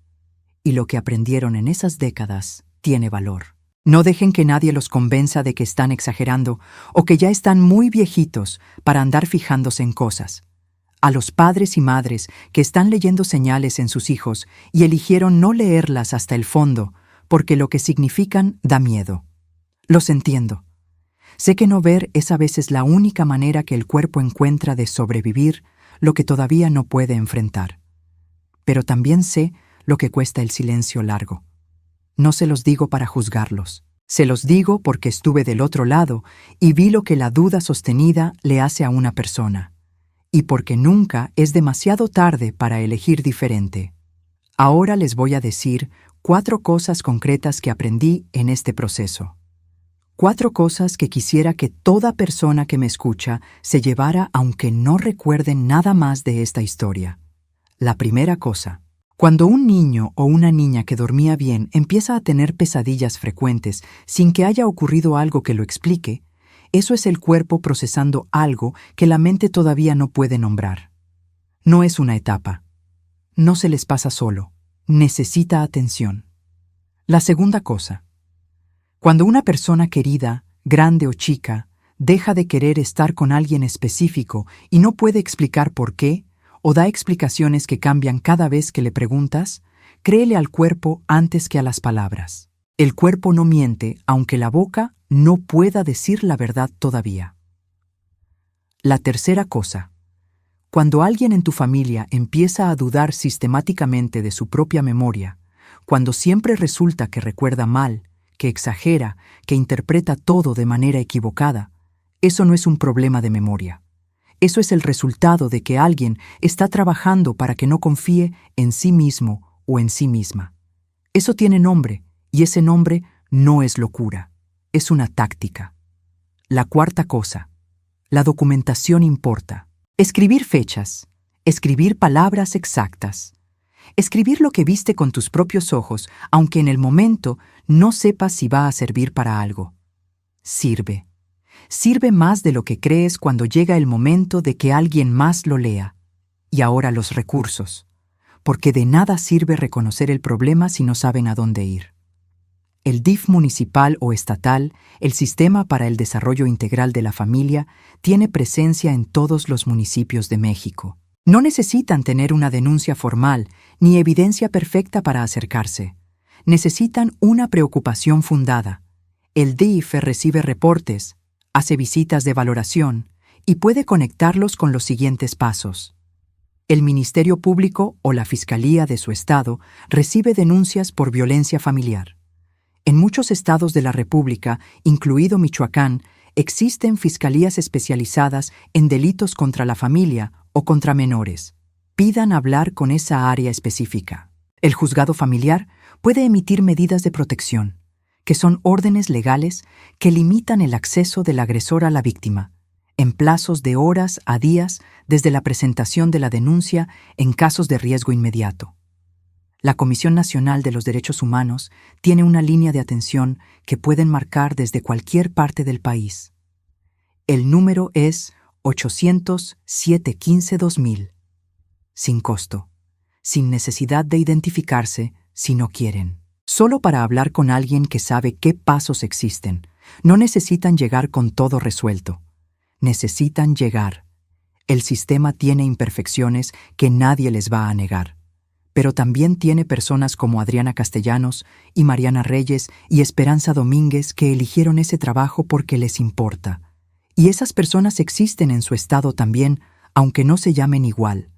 Y lo que aprendieron en esas décadas tiene valor. No dejen que nadie los convenza de que están exagerando o que ya están muy viejitos para andar fijándose en cosas. A los padres y madres que están leyendo señales en sus hijos y eligieron no leerlas hasta el fondo porque lo que significan da miedo. Los entiendo. Sé que no ver es a veces la única manera que el cuerpo encuentra de sobrevivir lo que todavía no puede enfrentar. Pero también sé lo que cuesta el silencio largo. No se los digo para juzgarlos. Se los digo porque estuve del otro lado y vi lo que la duda sostenida le hace a una persona. Y porque nunca es demasiado tarde para elegir diferente. Ahora les voy a decir 4 cosas concretas que aprendí en este proceso. 4 cosas que quisiera que toda persona que me escucha se llevara aunque no recuerden nada más de esta historia. La primera cosa. Cuando un niño o una niña que dormía bien empieza a tener pesadillas frecuentes sin que haya ocurrido algo que lo explique, eso es el cuerpo procesando algo que la mente todavía no puede nombrar. No es una etapa. No se les pasa solo. Necesita atención. La segunda cosa. Cuando una persona querida, grande o chica, deja de querer estar con alguien específico y no puede explicar por qué, o da explicaciones que cambian cada vez que le preguntas, créele al cuerpo antes que a las palabras. El cuerpo no miente, aunque la boca no pueda decir la verdad todavía. La tercera cosa. Cuando alguien en tu familia empieza a dudar sistemáticamente de su propia memoria, cuando siempre resulta que recuerda mal, que exagera, que interpreta todo de manera equivocada, eso no es un problema de memoria. Eso es el resultado de que alguien está trabajando para que no confíe en sí mismo o en sí misma. Eso tiene nombre, y ese nombre no es locura, es una táctica. La cuarta cosa. La documentación importa. Escribir fechas, escribir palabras exactas, escribir lo que viste con tus propios ojos, aunque en el momento no sepas si va a servir para algo. Sirve. Sirve más de lo que crees cuando llega el momento de que alguien más lo lea. Y ahora los recursos, porque de nada sirve reconocer el problema si no saben a dónde ir. El DIF municipal o estatal, el Sistema para el Desarrollo Integral de la Familia, tiene presencia en todos los municipios de México. No necesitan tener una denuncia formal ni evidencia perfecta para acercarse. Necesitan una preocupación fundada. El DIF recibe reportes, hace visitas de valoración y puede conectarlos con los siguientes pasos. El Ministerio Público o la Fiscalía de su estado recibe denuncias por violencia familiar. En muchos estados de la República, incluido Michoacán, existen fiscalías especializadas en delitos contra la familia o contra menores. Pidan hablar con esa área específica. El juzgado familiar puede emitir medidas de protección, que son órdenes legales que limitan el acceso del agresor a la víctima, en plazos de horas a días desde la presentación de la denuncia en casos de riesgo inmediato. La Comisión Nacional de los Derechos Humanos tiene una línea de atención que pueden marcar desde cualquier parte del país. El número es 800-715-2000. Sin costo, sin necesidad de identificarse si no quieren. Solo para hablar con alguien que sabe qué pasos existen. No necesitan llegar con todo resuelto. Necesitan llegar. El sistema tiene imperfecciones que nadie les va a negar. pero también tiene personas como Adriana Castellanos y Mariana Reyes y Esperanza Domínguez que eligieron ese trabajo porque les importa. Y esas personas existen en su estado también, aunque no se llamen igual,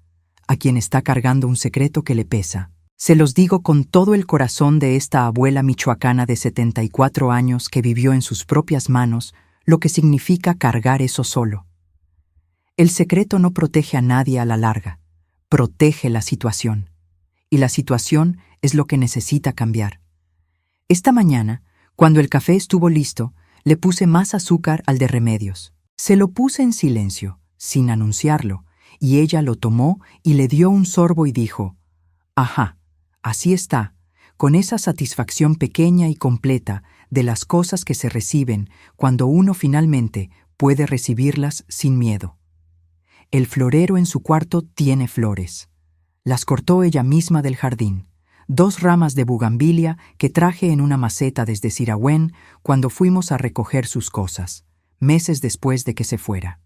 a quien está cargando un secreto que le pesa. Se los digo con todo el corazón de esta abuela michoacana de 74 años que vivió en sus propias manos lo que significa cargar eso solo. El secreto no protege a nadie a la larga, protege la situación. Y la situación es lo que necesita cambiar. Esta mañana, cuando el café estuvo listo, le puse más azúcar al de Remedios. Se lo puse en silencio, sin anunciarlo, y ella lo tomó y le dio un sorbo y dijo: «Ajá, así está, con esa satisfacción pequeña y completa de las cosas que se reciben cuando uno finalmente puede recibirlas sin miedo». El florero en su cuarto tiene flores. Las cortó ella misma del jardín, 2 ramas de bugambilia que traje en una maceta desde Sirahuén cuando fuimos a recoger sus cosas, meses después de que se fuera.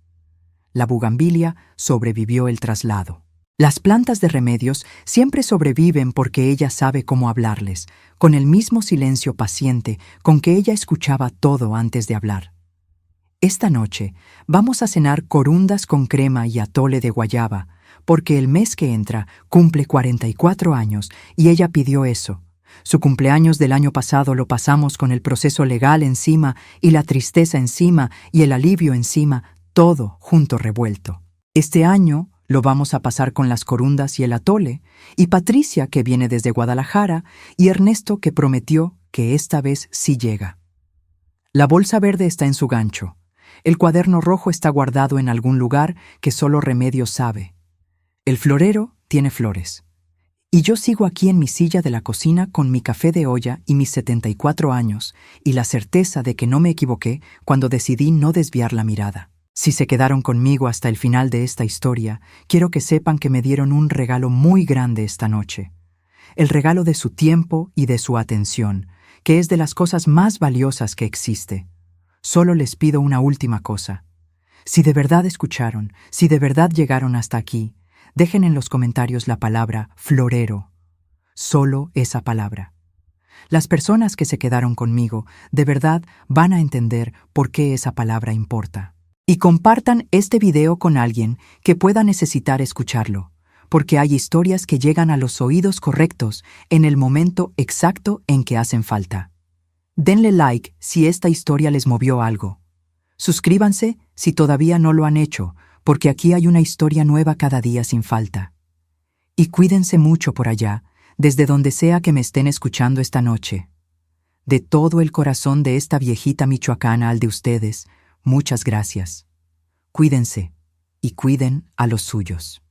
La bugambilia sobrevivió el traslado. Las plantas de Remedios siempre sobreviven porque ella sabe cómo hablarles, con el mismo silencio paciente con que ella escuchaba todo antes de hablar. Esta noche vamos a cenar corundas con crema y atole de guayaba, porque el mes que entra cumple 44 años y ella pidió eso. Su cumpleaños del año pasado lo pasamos con el proceso legal encima y la tristeza encima y el alivio encima, todo junto revuelto. Este año lo vamos a pasar con las corundas y el atole, y Patricia, que viene desde Guadalajara, y Ernesto, que prometió que esta vez sí llega. La bolsa verde está en su gancho. El cuaderno rojo está guardado en algún lugar que solo Remedios sabe. El florero tiene flores. Y yo sigo aquí en mi silla de la cocina con mi café de olla y mis 74 años, y la certeza de que no me equivoqué cuando decidí no desviar la mirada. Si se quedaron conmigo hasta el final de esta historia, quiero que sepan que me dieron un regalo muy grande esta noche. El regalo de su tiempo y de su atención, que es de las cosas más valiosas que existe. Solo les pido una última cosa. Si de verdad escucharon, si de verdad llegaron hasta aquí, dejen en los comentarios la palabra florero. Solo esa palabra. Las personas que se quedaron conmigo de verdad van a entender por qué esa palabra importa. Y compartan este video con alguien que pueda necesitar escucharlo, porque hay historias que llegan a los oídos correctos en el momento exacto en que hacen falta. Denle like si esta historia les movió algo. Suscríbanse si todavía no lo han hecho, porque aquí hay una historia nueva cada día sin falta. Y cuídense mucho por allá, desde donde sea que me estén escuchando esta noche. De todo el corazón de esta viejita michoacana al de ustedes, muchas gracias. Cuídense y cuiden a los suyos.